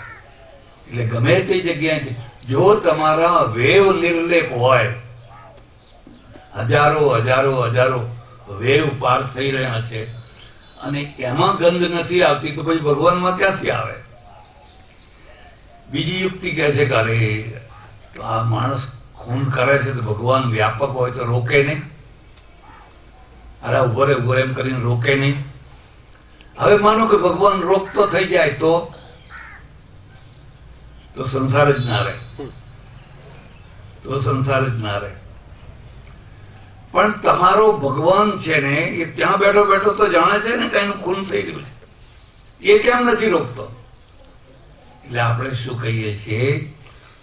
એટલે ગમે તે જગ્યાએ જો તમારા વેવ નિર્લેપ હોય, હજારો હજારો હજારો વેવ પાર થઈ રહ્યા છે અને એમાં ગંધ નથી આવતી, તો પછી ભગવાનમાં ક્યાંથી આવે? બીજી યુક્તિ કહે છે કે અરે તો આ માણસ ખૂન કરે છે તો ભગવાન વ્યાપક હોય તો રોકે નહીં. અરે ઉભરે ઉભરે એમ કરીને રોકે નહીં. હવે માનો કે ભગવાન રોકતો થઈ જાય તો સંસાર જ ના રહે, તો સંસાર જ ના રહે. પણ તમારો ભગવાન છે ને એ ત્યાં બેઠો બેઠો તો જાણે છે ને કે એનું ખૂન થઈ ગયું છે, એ કેમ નથી રોકતો? એટલે આપણે શું કહીએ છીએ?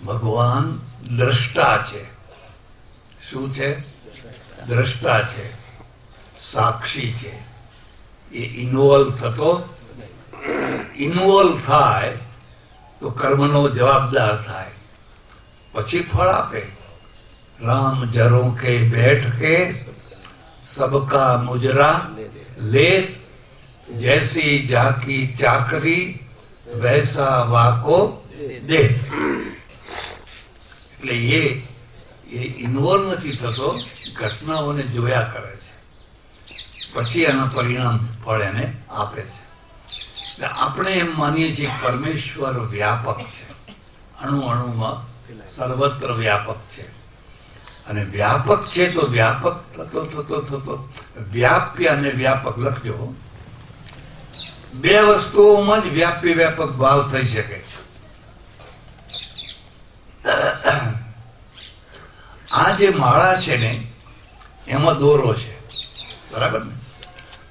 ભગવાન દ્રષ્ટા છે. શું છે? દ્રષ્ટા છે, સાક્ષી છે. એ ઇન્વોલ્વ થતો, ઇન્વોલ્વ થાય તો કર્મનો જવાબદાર થાય, પછી ફળ આપે. राम जरों के बैठ के सबका मुजरा ले, जैसी जाकी चाकरी वैसा वाको दे. એટલે એ ઇન્વોલ્વ નથી થતો, ઘટનાઓને જોયા કરે છે, પછી એના પરિણામ ફળ એને આપે છે. એટલે આપણે એમ માનીએ છીએ પરમેશ્વર વ્યાપક છે, અણુ અણુમાં સર્વત્ર વ્યાપક છે. અને વ્યાપક છે તો વ્યાપક થતો થતો થતો વ્યાપ્ય અને વ્યાપક લખજો. બે વસ્તુઓમાં જ વ્યાપી વ્યાપક ભાવ થઈ શકે. આ જે માળા છે ને એમાં દોરો છે, બરાબર ને?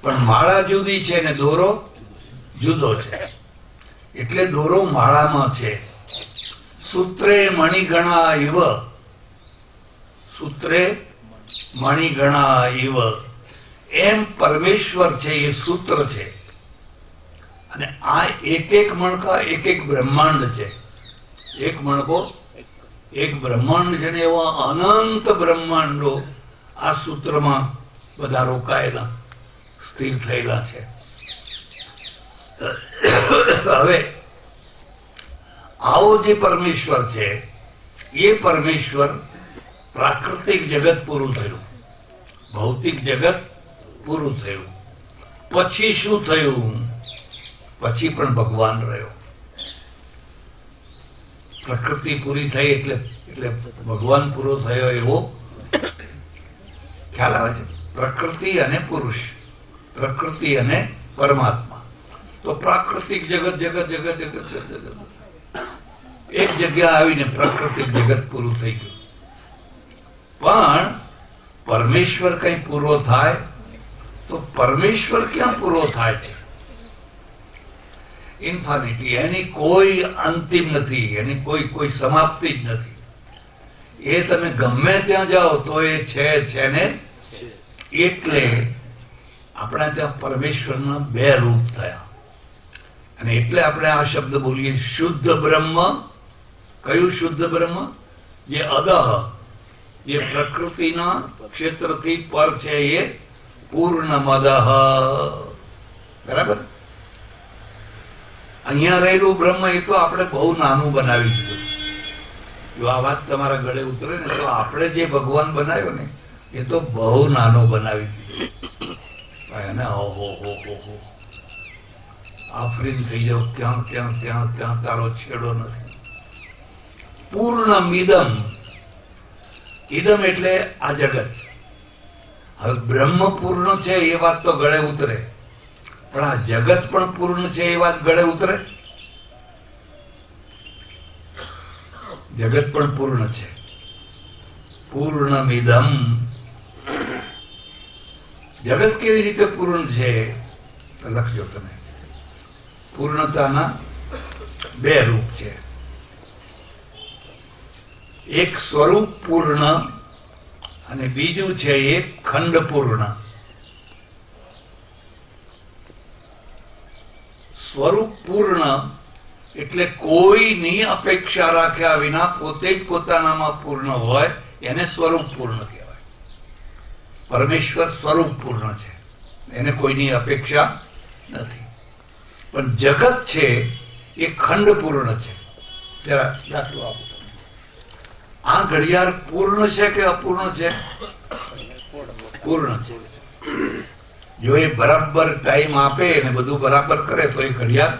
પણ માળા જુદી છે ને દોરો જુદો છે. એટલે દોરો માળામાં છે. સૂત્રે મણિગણા ઇવ, સૂત્રે મણિગણા ઇવ, એમ પરમેશ્વર છે એ સૂત્ર છે. અને આ એક એક મણકા એક એક બ્રહ્માંડ છે. એક મણકો એક બ્રહ્માંડ છે ને એવા અનંત બ્રહ્માંડો આ સૂત્રમાં બધા રોકાયેલા સ્થિર થયેલા છે. હવે આવો જે પરમેશ્વર છે એ પરમેશ્વર પ્રાકૃતિક જગત પૂરું થયું, ભૌતિક જગત પૂરું થયું, પછી શું થયું? પછી પણ ભગવાન રહ્યો. પ્રકૃતિ પૂરી થઈ એટલે એટલે ભગવાન પૂરો થયો એવો ખ્યાલ આવે છે. પ્રકૃતિ અને પુરુષ, પ્રકૃતિ અને પરમાત્મા. તો પ્રાકૃતિક જગત જગત જગત જગત જગત એક જગ્યા આવીને પ્રાકૃતિક જગત પૂરું થઈ ગયું. પણ પરમેશ્વર કઈ પૂરો થાય તો પરમેશ્વર ક્યાં પૂરો થાય છે? ઇન્ફાનિટી, એની કોઈ અંતિમ નથી, એની કોઈ સમાપ્તિ જ નથી. એ તમે ગમે ત્યાં જાઓ તો એ છે ને. એટલે આપણા ત્યાં પરમેશ્વરના બે રૂપ થયા. અને એટલે આપણે આ શબ્દ બોલીએ શુદ્ધ બ્રહ્મ. કયું શુદ્ધ બ્રહ્મ? જે અદહ, જે પ્રકૃતિના ક્ષેત્રથી પર છે એ પૂર્ણમદઃ. બરાબર? અહીંયા રહેલું બ્રહ્મ એ તો આપણે બહુ નાનું બનાવી દીધું. જો આ વાત તમારા ગળે ઉતરે ને તો આપણે જે ભગવાન બનાવ્યો ને એ તો બહુ નાનો બનાવી દીધો. એને ઓહો હો હો આફરીન થઈ જાવ, ત્યાં ત્યાં ત્યાં ત્યાં તારો છેડો નથી. પૂર્ણમિદમ, ઇદમ એટલે આ જગત. હવે બ્રહ્મ પૂર્ણ છે એ વાત તો ગળે ઉતરે, પણ આ જગત પણ પૂર્ણ છે એ વાત ગળે ઉતરે? જગત પણ પૂર્ણ છે. પૂર્ણમિદમ. જગત કેવી રીતે પૂર્ણ છે લખજો તમે. પૂર્ણતાના બે રૂપ છે. એક સ્વરૂપ પૂર્ણ અને બીજું છે એક ખંડ પૂર્ણ. સ્વરૂપ પૂર્ણ એટલે કોઈની અપેક્ષા રાખ્યા વિના પોતે જ પોતાનામાં પૂર્ણ હોય એને સ્વરૂપ પૂર્ણ કહેવાય. પરમેશ્વર સ્વરૂપ પૂર્ણ છે, એને કોઈની અપેક્ષા નથી. પણ જગત છે એ ખંડ પૂર્ણ છે. જરા દાખલો આપો. આ ઘડિયાળ પૂર્ણ છે કે અપૂર્ણ છે? પૂર્ણ છે. જો એ બરાબર ટાઈમ આપે અને બધું બરાબર કરે તો એ ઘડિયાળ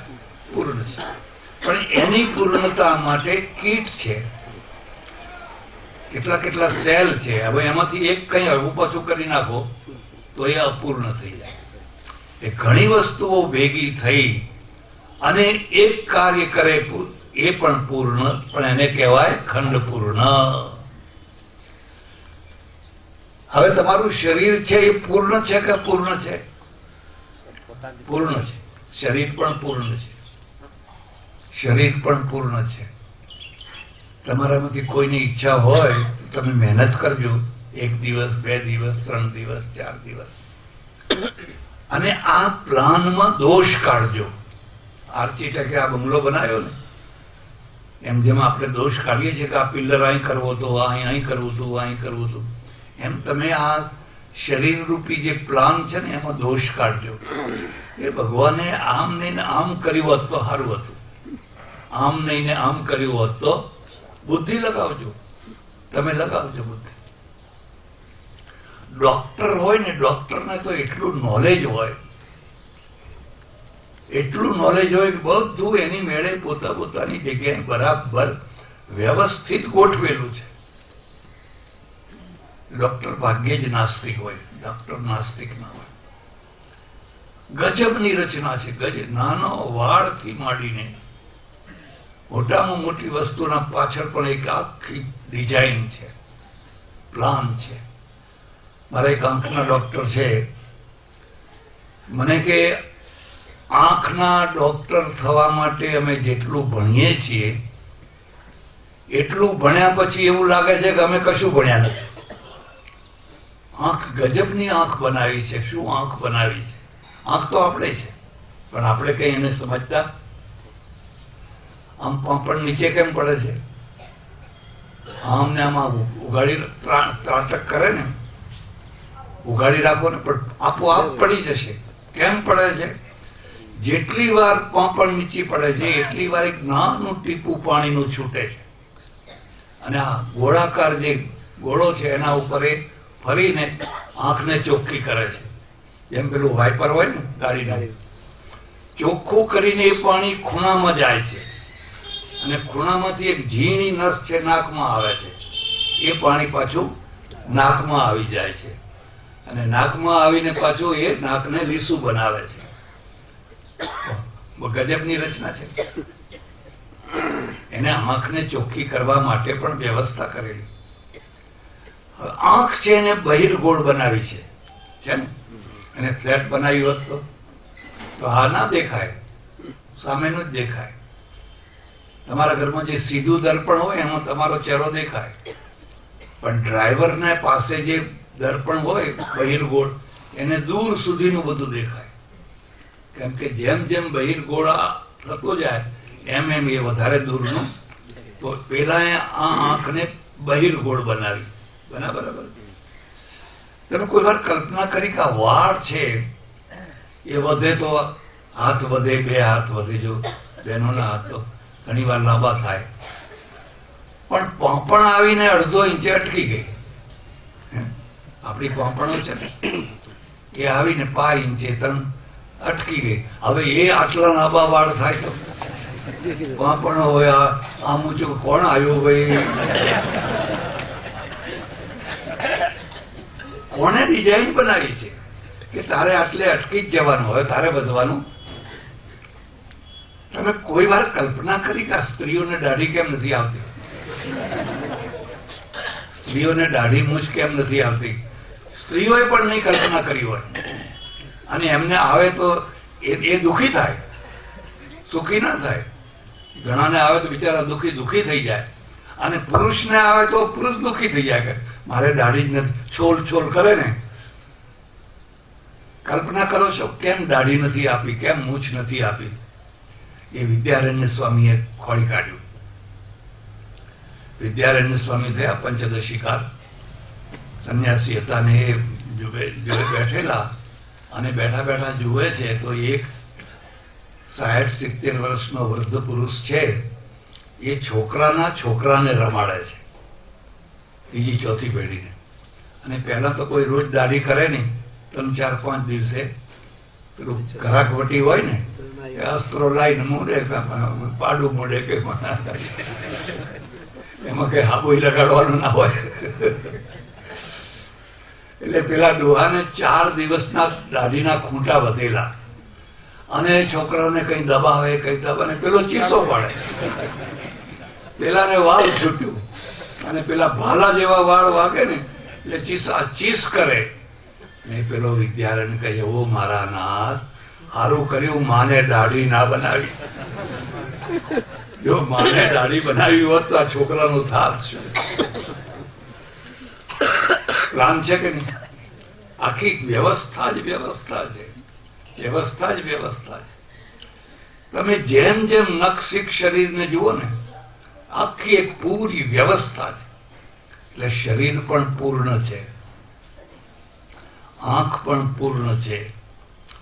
પૂર્ણ છે. પણ એની પૂર્ણતા માટે કીટ છે, કેટલા કેટલા સેલ છે. હવે એમાંથી એક કઈ હળવું પાછું કરી નાખો તો એ અપૂર્ણ થઈ જાય. એ ઘણી વસ્તુઓ ભેગી થઈ અને એક કાર્ય કરે એ પણ પૂર્ણ, પણ એને કહેવાય ખંડ પૂર્ણ. હવે તમારું શરીર છે એ પૂર્ણ છે કે અપૂર્ણ છે? પૂર્ણ છે. શરીર પણ પૂર્ણ છે. શરીર પણ પૂર્ણ છે. તમારામાંથી કોઈની ઈચ્છા હોય તો તમે મહેનત કરજો. 1 દિવસ, 2 દિવસ, 3 દિવસ, 4 દિવસ, અને આ પ્લાનમાં દોષ કાઢજો. આર્કિટેક્ટે આ બંગલો બનાવ્યો ને એમ જેમ આપણે દોષ કાઢીએ છીએ કે આ પિલ્લર અહીં કરવો હતો, અહીં કરવું હતું, અહીં કરવું હતું, એમ તમે આ શરીર રૂપી જે પ્લાન છે ને એમાં દોષ કાઢજો. એ ભગવાને આમ નહીં ને આમ કર્યું હોત તો સારું હતું, આમ નહીં ને આમ કર્યું હોત તો બુદ્ધિ લગાવજો, તમે લગાવજો બુદ્ધિ. ડોક્ટર હોય ને, ડોક્ટરને તો એટલું નોલેજ હોય, એટલું નોલેજ હોય કે બધું એની મેળે પોતાની જગ્યાએ બરાબર વ્યવસ્થિત ગોઠવેલું છે. ડોક્ટર ભાગ્યે જ નાસ્તિક હોય, ડોક્ટર નાસ્તિક ના હોય. ગજબની રચના છે, નાનો વાળથી માંડીને મોટામાં મોટી વસ્તુના પાછળ પણ એક આખી ડિઝાઇન છે, પ્લાન છે. મારા એક આંખના ડોક્ટર છે, મને કે આંખના ડોક્ટર થવા માટે અમે જેટલું ભણીએ છીએ એટલું ભણ્યા પછી એવું લાગે છે કે અમે કશું ભણ્યા નથી. આંખ ગજબની આંખ બનાવી છે. શું આંખ બનાવી છે? આંખ તો આપણે છે, પણ આપણે કઈ એને સમજતા? આમ પાંપણ નીચે કેમ પડે છે? આમ ને આમાં ઉગાડી ત્રાટક કરે ને, ઉગાડી રાખો ને પણ આપોઆપ પડી જશે. કેમ પડે છે? જેટલી વાર પાંપણ નીચી પડે છે એટલી વાર એક નાનું ટીપું પાણીનું છૂટે છે, અને આ ગોળાકાર જે ગોળો છે એના ઉપર એ ફરીને આંખને ચોખ્ખી કરે છે. જેમ પેલું વાઇપર હોય ને ગાડીના, ચોખ્ખું કરીને એ પાણી ખૂણામાં જાય છે, અને ખૂણામાંથી એક ઝીણી નસ છે નાકમાં આવે છે. એ પાણી પાછું નાકમાં આવી જાય છે, અને નાકમાં આવીને પાછું એ નાકને લીસું બનાવે છે. ગજબની રચના છે. એને આંખને ચોખ્ખી કરવા માટે પણ વ્યવસ્થા કરેલી. આંખ છે એને બહિર્ગોળ બનાવી છે ને, એને ફ્લેટ બનાવી હોત તો આ ના દેખાય, સામેનું જ દેખાય. તમારા ઘરમાં જે સીધું દર્પણ હોય એમાં તમારો ચહેરો દેખાય, પણ ડ્રાઈવરને પાસે જે દર્પણ હોય બહિર્ગોળ એને દૂર સુધીનું બધું દેખાય. કેમ કે જેમ જેમ બહિર્ગોળ થતો જાય એમ એમ એ વધારે દૂરનું. તો પેલા આ આંખને બહિર્ગોળ બનાવી. બરાબર? તમે કોઈ વાર કલ્પના કરી કે આ વાળ છે એ વધે તો હાથ વધે, 2 હાથ વધે. જો બહેનોના હાથ તો ઘણી વાર લાંબા થાય, પણ પાંપણ આવીને અડધો ઇંચે અટકી ગઈ. આપણી પાંપણો છે ને એ આવીને 5 ઇંચે 3 અટકી ગઈ. હવે એ આટલા લાંબા વાળ થાય તો પાંપણો હોય આમ ઊંચું કોણ આવ્યું ભાઈ? કોને ડિઝાઇન બનાવી છે કે તારે આટલે અટકી જ જવાનું, હવે તારે વધવાનું? તમે કોઈ વાર કલ્પના કરી કે સ્ત્રીઓને દાઢી કેમ નથી આવતી? સ્ત્રીઓને દાઢી મૂછ કેમ નથી આવતી? સ્ત્રીઓએ પણ નહીં કલ્પના કરી હોય. અને એમને આવે તો એ દુઃખી થાય, સુખી ના થાય. ઘણાને આવે તો બિચારા દુઃખી થઈ જાય, અને પુરુષને આવે તો પુરુષ દુઃખી થઈ જાય કે મારે દાઢી જ નથી. છોલ કરે ને. કલ્પના કરો છો કેમ દાઢી નથી આપી, કેમ મૂછ નથી આપી? એ વિદ્યારણ્ય સ્વામીએ ખોળી કાઢ્યું. વિદ્યારણ્ય સ્વામી થયા પંચદશીકાર, સંન્યાસી હતા, ને એ બેઠેલા અને બેઠા બેઠા જુએ છે તો એક 60-70 વર્ષનો વૃદ્ધ પુરુષ છે એ છોકરાના છોકરાને રમાડે છે, 3જી 4થી પેઢીને. અને પહેલા તો કોઈ રોજ દાઢી કરે નહીં, 3-4-5 દિવસે પેલું ઘરાકવટી હોય ને એ અસ્ત્રો લાઈને મોઢે પાડું મોઢે કે એમાં કઈ હાબોઈ લગાડવાનું ના હોય. એટલે પેલા ડોહાને 4 દિવસના દાઢીના ખૂંટા વધેલા, અને છોકરાઓને કઈ દબાવે પેલો ચીસો પાડે. પેલાને વાળ છૂટ્યું, અને પેલા ભાલા જેવા વાળ વાગે ને એટલે ચીસ કરે. ને પેલો વિદ્યારણ્ય કહે, ઓ મારા નાથ, સારું કર્યું માને દાઢી ના બનાવી. જો માને દાઢી બનાવી હોત તો આ છોકરાનું થાત શું? પ્લાન છે કે નહીં? આખી વ્યવસ્થા જ વ્યવસ્થા છે. વ્યવસ્થા જ વ્યવસ્થા છે. તમે જેમ જેમ નખશીખ શરીરને જુઓ ને આખી એક પૂરી વ્યવસ્થા છે. એટલે શરીર પણ પૂર્ણ છે, આંખ પણ પૂર્ણ છે,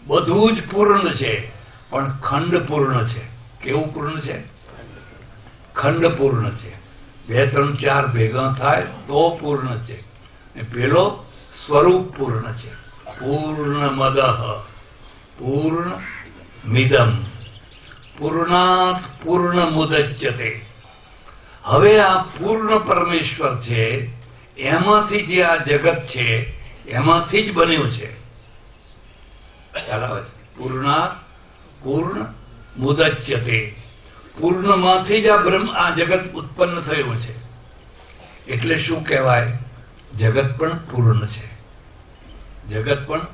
બધું જ પૂર્ણ છે, પણ ખંડ પૂર્ણ છે. કેવું પૂર્ણ છે? ખંડ પૂર્ણ છે. 2, 3, 4 ભેગા થાય તો પૂર્ણ છે. પેલો સ્વરૂપ પૂર્ણ છે. પૂર્ણમદઃ પૂર્ણમિદં પૂર્ણાત પૂર્ણમુદચ્યતે. હવે આ પૂર્ણ પરમેશ્વર છે, એમાંથી જે આ જગત છે એમાંથી જ બન્યું છે. ખ્યાલ આવે છે? પૂર્ણાત પૂર્ણ મુદચ્યતે. પૂર્ણમાંથી જ આ જગત ઉત્પન્ન થયું છે. એટલે શું કહેવાય? જગત પણ પૂર્ણ છે. જગત પણ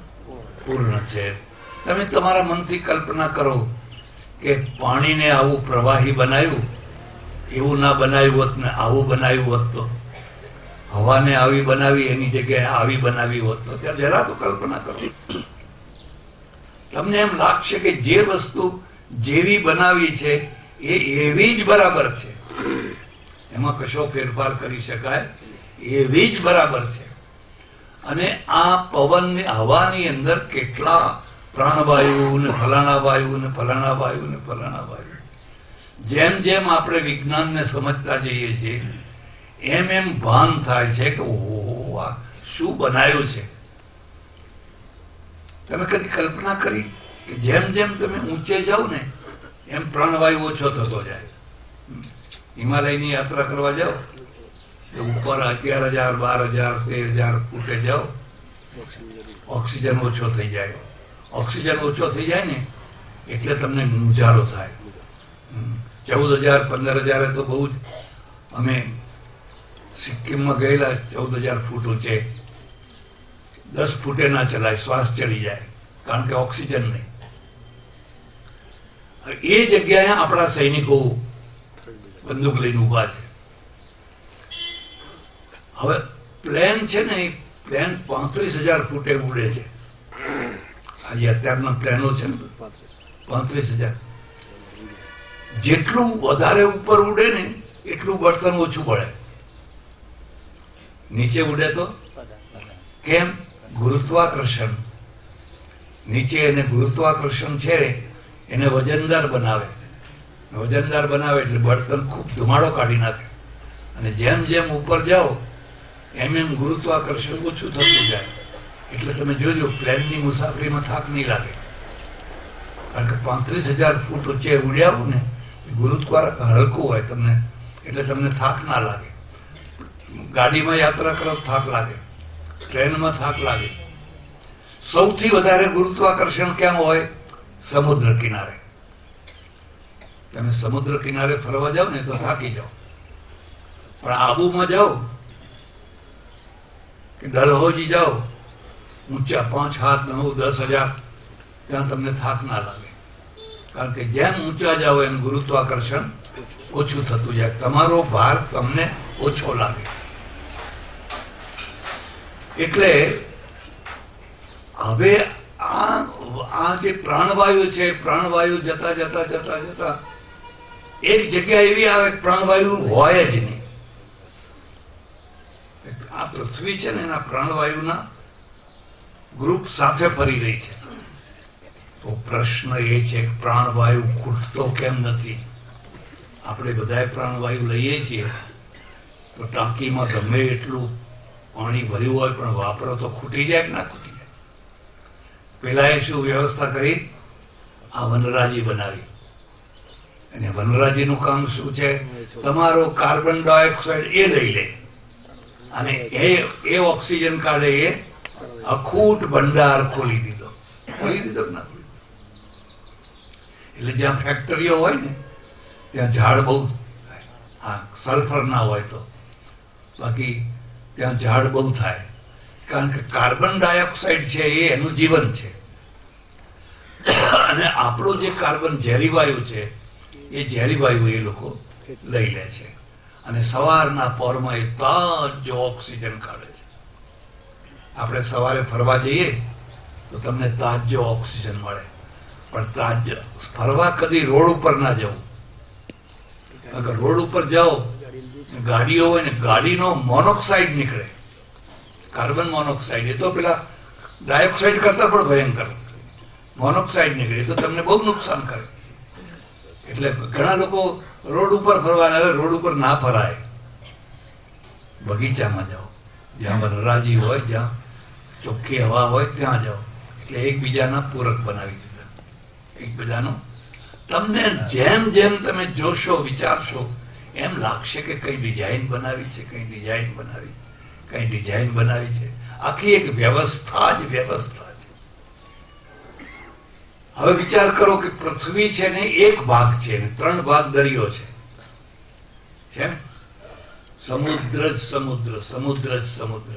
પૂર્ણ છે. તમે તમારા મનથી કલ્પના કરો કે પાણીને આવું પ્રવાહી બનાવ્યું, એવું ના બનાવ્યું હોત ને આવું બનાવ્યું હોત તો, હવાને આવી બનાવી એની જગ્યાએ આવી બનાવી હોત તો, ત્યાં જરા તો કલ્પના કરો. તમને એમ લાગશે કે જે વસ્તુ જેવી બનાવી છે એ એવી જ બરાબર છે, એમાં કશો ફેરફાર કરી શકાય એવી જ બરાબર છે. અને આ પવનની હવાની અંદર કેટલા પ્રાણવાયુ ને ફલાણા વાયુ ને ફલાણા વાયુ ને ફલાણા વાયુ, જેમ જેમ આપણે વિજ્ઞાનને સમજતા જઈએ છીએ એમ એમ ભાન થાય છે કે ઓહો, આ શું બનાવ્યું છે. તમે કદી કલ્પના કરી કે જેમ જેમ તમે ઊંચે જાઓ ને એમ પ્રાણવાયુ ઓછો થતો જાય? હિમાલયની યાત્રા કરવા જાઓ તો ઉપર 11,000, 12,000, 13,000 ફૂટે જાઓ, ઓક્સિજન ઓછો થઈ જાય. ઓક્સિજન ઓછો થઈ જાય ને એટલે તમને મૂંઝારો થાય. 14,000, 15,000 તો બહુ જ. અમે સિક્કિમમાં ગયેલા 14,000 ફૂટ ઊંચે, 10 ફૂટે ના ચલાય, શ્વાસ ચડી જાય, કારણ કે ઓક્સિજન નહીં. એ જગ્યાએ આપણા સૈનિકો બંદૂક લઈને ઉભા છે. હવે પ્લેન છે ને, પ્લેન 35,000 ફૂટે ઉડે છે. આજે અત્યારના પ્લેનો છે ને 35,000. જેટલું વધારે ઉપર ઉડે ને એટલું બળતણ ઓછું પડે. નીચે ઉડે તો કેમ? ગુરુત્વાકર્ષણ. નીચે એને ગુરુત્વાકર્ષણ છે એને વજનદાર બનાવે. વજનદાર બનાવે એટલે બળતણ ખૂબ ધુમાડો કાઢી નાખે. અને જેમ જેમ ઉપર જાઓ એમ એમ ગુરુત્વાકર્ષણ ઓછું થતું જાય. એટલે તમે જોજો પ્લેનની મુસાફરીમાં થાક નહીં લાગે, કારણ કે 35,000 ફૂટ ઊંચે ઉડ્યા આવું ને, ગુરુત્વાકર્ષણ હલકું હોય તમને, એટલે તમને થાક ના લાગે. ગાડીમાં યાત્રા કરો થાક લાગે, ટ્રેનમાં થાક લાગે. સૌથી વધારે ગુરુત્વાકર્ષણ ક્યાં હોય? સમુદ્ર કિનારે. તમે સમુદ્ર કિનારે ફરવા જાઓ ને તો થાકી જાઓ, પણ આબુમાં જાઓ કે ડલહૌજી જાઓ, ઊંચા 5 હાથ 9, 10,000, ત્યાં તમને થાક ના લાગે, કારણ કે જેમ ઊંચા જાઓ એમ ગુરુત્વાકર્ષણ ઓછું થતું જાય, તમારો ભાર તમને ઓછો લાગે. એટલે હવે આ જે પ્રાણવાયુ છે, પ્રાણવાયુ જતા જતા જતા જતા એક જગ્યા એવી આવે પ્રાણવાયુ હોય જ નહીં. આ પૃથ્વી છે ને એના પ્રાણવાયુના ગ્રુપ સાથે ફરી રહી છે. તો પ્રશ્ન એ છે કે પ્રાણવાયુ ખૂટતો કેમ નથી? આપણે બધાએ પ્રાણવાયુ લઈએ છીએ તો ટાંકીમાં ગમે એટલું પાણી ભર્યું હોય પણ વાપરો તો ખૂટી જાય કે ના ખૂટી જાય? પેલા એ શું વ્યવસ્થા કરી? આ વનરાજી બનાવી. અને વનરાજીનું કામ શું છે? તમારો કાર્બન ડાયોક્સાઇડ એ લઈ લે અને એ ઓક્સિજન કાઢે. એ અખૂટ ભંડાર ખોલી દીધો. ખોલી દીધો ના? એટલે જ્યાં ફેક્ટરીઓ હોય ને ત્યાં ઝાડ બહુ, હા સલ્ફર ના હોય તો, બાકી ત્યાં ઝાડ બહુ થાય, કારણ કે કાર્બન ડાયોક્સાઇડ છે એ એનું જીવન છે. અને આપણો જે કાર્બન ઝેરી વાયુ છે એ ઝેરી વાયુ એ લોકો લઈ લે છે અને સવારના પહોરમાં એ તાજો ઓક્સિજન કાઢે છે. આપણે સવારે ફરવા જઈએ તો તમને તાજો ઓક્સિજન મળે, પણ તાજ ફરવા કદી રોડ ઉપર ના જવું. અગર રોડ ઉપર જાઓ, ગાડીઓ હોય ને, ગાડીનો મોનોક્સાઇડ નીકળે, કાર્બન મોનોક્સાઇડ. એ તો પેલા ડાયોક્સાઇડ કરતા પણ ભયંકર મોનોક્સાઇડ નીકળે, તો તમને બહુ નુકસાન કરે. એટલે ઘણા લોકો રોડ ઉપર ફરવાના, રોડ ઉપર ના ફરાય, બગીચામાં જાઓ, જ્યાં વનરાજી હોય, જ્યાં ચોખ્ખી હવા હોય ત્યાં જાઓ. એટલે એકબીજાના પૂરક બનાવી દીધા, એકબીજાનો. તમને જેમ જેમ તમે જોશો, વિચારશો, એમ લાગશે કે કઈ ડિઝાઇન બનાવી છે, કઈ ડિઝાઇન બનાવી, કઈ ડિઝાઇન બનાવી છે. આખી એક વ્યવસ્થા જ વ્યવસ્થા છે. હવે વિચાર કરો કે પૃથ્વી છે ને એક ભાગ છે ને 3 ભાગ દરિયો છે ને, સમુદ્ર જ સમુદ્ર, સમુદ્ર જ સમુદ્ર,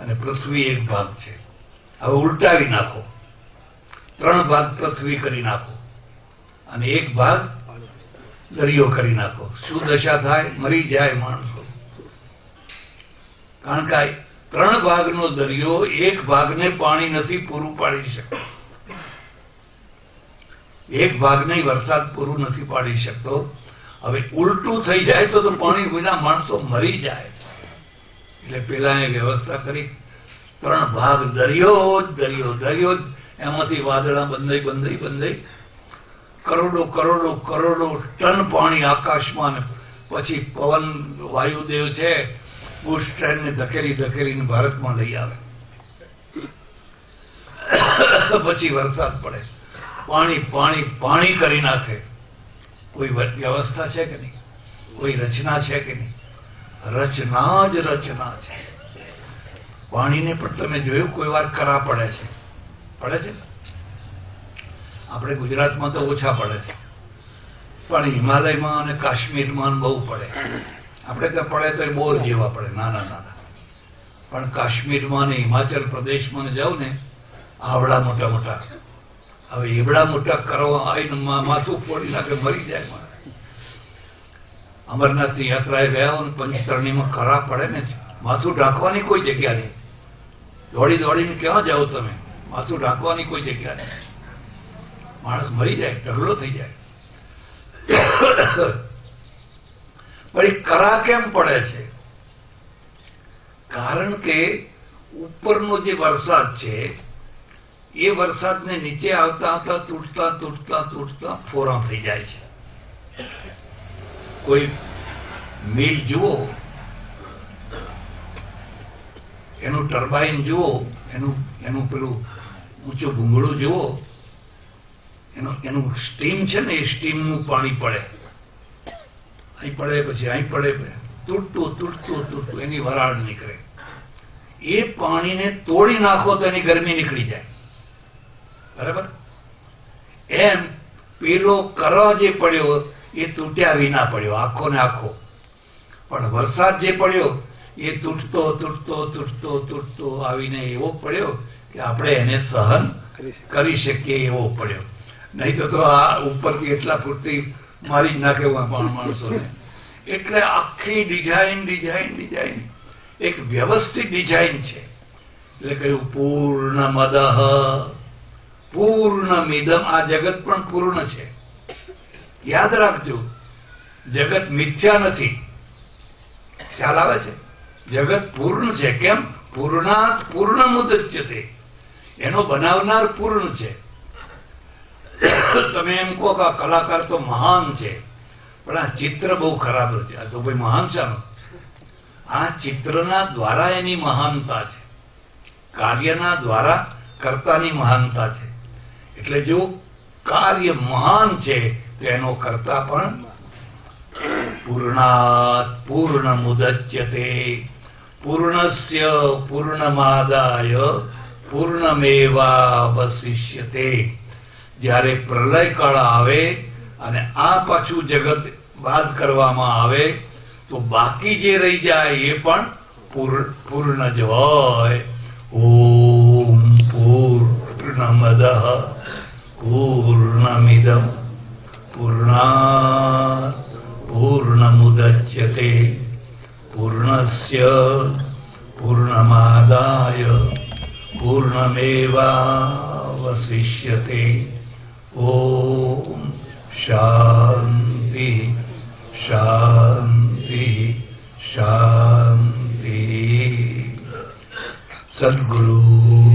અને પૃથ્વી એક ભાગ છે. હવે ઉલટાવી નાખો, 3 ભાગ પૃથ્વી કરી નાખો અને એક ભાગ દરિયો કરી નાખો. શું દશા થાય? મરી જાય માણસો. કારણ કે 3 ભાગનો દરિયો એક ભાગને પાણી નથી પૂરું પાડી શકતો, એક ભાગને વરસાદ પૂરું નથી પાડી શકતો. હવે ઉલટું થઈ જાય તો પાણી વિના માણસો મરી જાય. એટલે પેલા એ વ્યવસ્થા કરી, 3 ભાગ દરિયો જ દરિયો, દરિયો જ. એમાંથી વાદળા બંધાઈ બંધાઈ બંધાઈ કરોડો કરોડો કરોડો ટન પાણી આકાશમાં, પછી પવન વાયુદેવ છે બુશ ટ્રેનને ધકેલી ધકેલીને ભારતમાં લઈ આવે, પછી વરસાદ પડે, પાણી પાણી પાણી કરી નાખે. કોઈ વ્યવસ્થા છે કે નહીં? કોઈ રચના છે કે નહીં? રચના જ રચના છે. પાણીને પણ તમે જોયું કોઈ વાર કરા પડે છે, પડે છે. આપણે ગુજરાતમાં તો ઓછા પડે છે, પણ હિમાલયમાં અને કાશ્મીરમાં બહુ પડે. આપણે ત્યાં પડે તો એ બોર જેવા પડે, નાના નાના. પણ કાશ્મીરમાં ને હિમાચલ પ્રદેશમાં જાવ ને, આવડા મોટા મોટા. હવે એવડા મોટા કરવા આવીને માથું ફોડી નાખે, મરી જાય માણસ. અમરનાથની યાત્રાએ ગયા હોય ને, પંચતરણીમાં કરા પડે ને, માથું ઢાંકવાની કોઈ જગ્યા નહીં. દોડી દોડીને ક્યાં જાઓ તમે? માથું ઢાંકવાની કોઈ જગ્યા નહીં. માણસ મરી જાય, ઢગલો થઈ જાય. પણ એ કરા કેમ પડે છે? કારણ કે ઉપરનો જે વરસાદ છે એ વરસાદને નીચે આવતા આવતા તૂટતા તૂટતા તૂટતા ફોરા થઈ જાય છે. કોઈ મિલ જુઓ, એનું ટર્બાઇન જુઓ, એનું પેલું ઊંચું ભૂંગળું જુઓ, એનું સ્ટીમ છે ને, એ સ્ટીમનું પાણી પડે, અહીં પડે, પછી અહીં પડે, તૂટતું તૂટતું તૂટતું એની વરાળ નીકળે. એ પાણીને તોડી નાખો તો એની ગરમી નીકળી જાય, બરાબર? એમ પેલો કરા જે પડ્યો એ તૂટ્યા વિના પડ્યો, આખો ને આખો. પણ વરસાદ જે પડ્યો એ તૂટતો તૂટતો તૂટતો તૂટતો આવીને એવો પડ્યો કે આપણે એને સહન કરી શકીએ એવો પડ્યો. નહીં તો આ ઉપરથી એટલા ફૂટથી મારી જ નાખે માણસોને. એટલે આખી ડિઝાઇન ડિઝાઇન ડિઝાઇન એક વ્યવસ્થિત ડિઝાઇન છે. એટલે કહ્યું પૂર્ણમદઃ પૂર્ણમિદમ. આ જગત પણ પૂર્ણ છે, યાદ રાખજો. જગત મિથ્યા નથી, ખ્યાલ આવે છે? જગત પૂર્ણ છે. કેમ? પૂર્ણાત પૂર્ણમુદચ્યતે. એનો બનાવનાર પૂર્ણ છે. તમે એમ કહો કે આ કલાકાર તો મહાન છે, પણ આ ચિત્ર બહુ ખરાબ છે. આ તો ભાઈ મહાન છે. આ ચિત્રના દ્વારા એની મહાનતા છે, કાર્યના દ્વારા કર્તાની મહાનતા છે. એટલે જો કાર્ય મહાન છે તો એનો કર્તા પણ પૂર્ણાત પૂર્ણમુદચ્યતે પૂર્ણસ્ય પૂર્ણમાદાય પૂર્ણમેવાવશિષ્યતે. જ્યારે પ્રલય કાળ આવે અને આ પાછું જગત બાદ કરવામાં આવે તો બાકી જે રહી જાય એ પણ પૂર્ણ જ હોય. ઓમ પૂર્ણમદઃ પૂર્ણમિદં પૂર્ણાત પૂર્ણમુદચ્યતે પૂર્ણસ્ય પૂર્ણમાદાય પૂર્ણમેવાવશિષ્યતે. ઓમ શાંતિ શાંતિ શાંતિ. સદગુરુ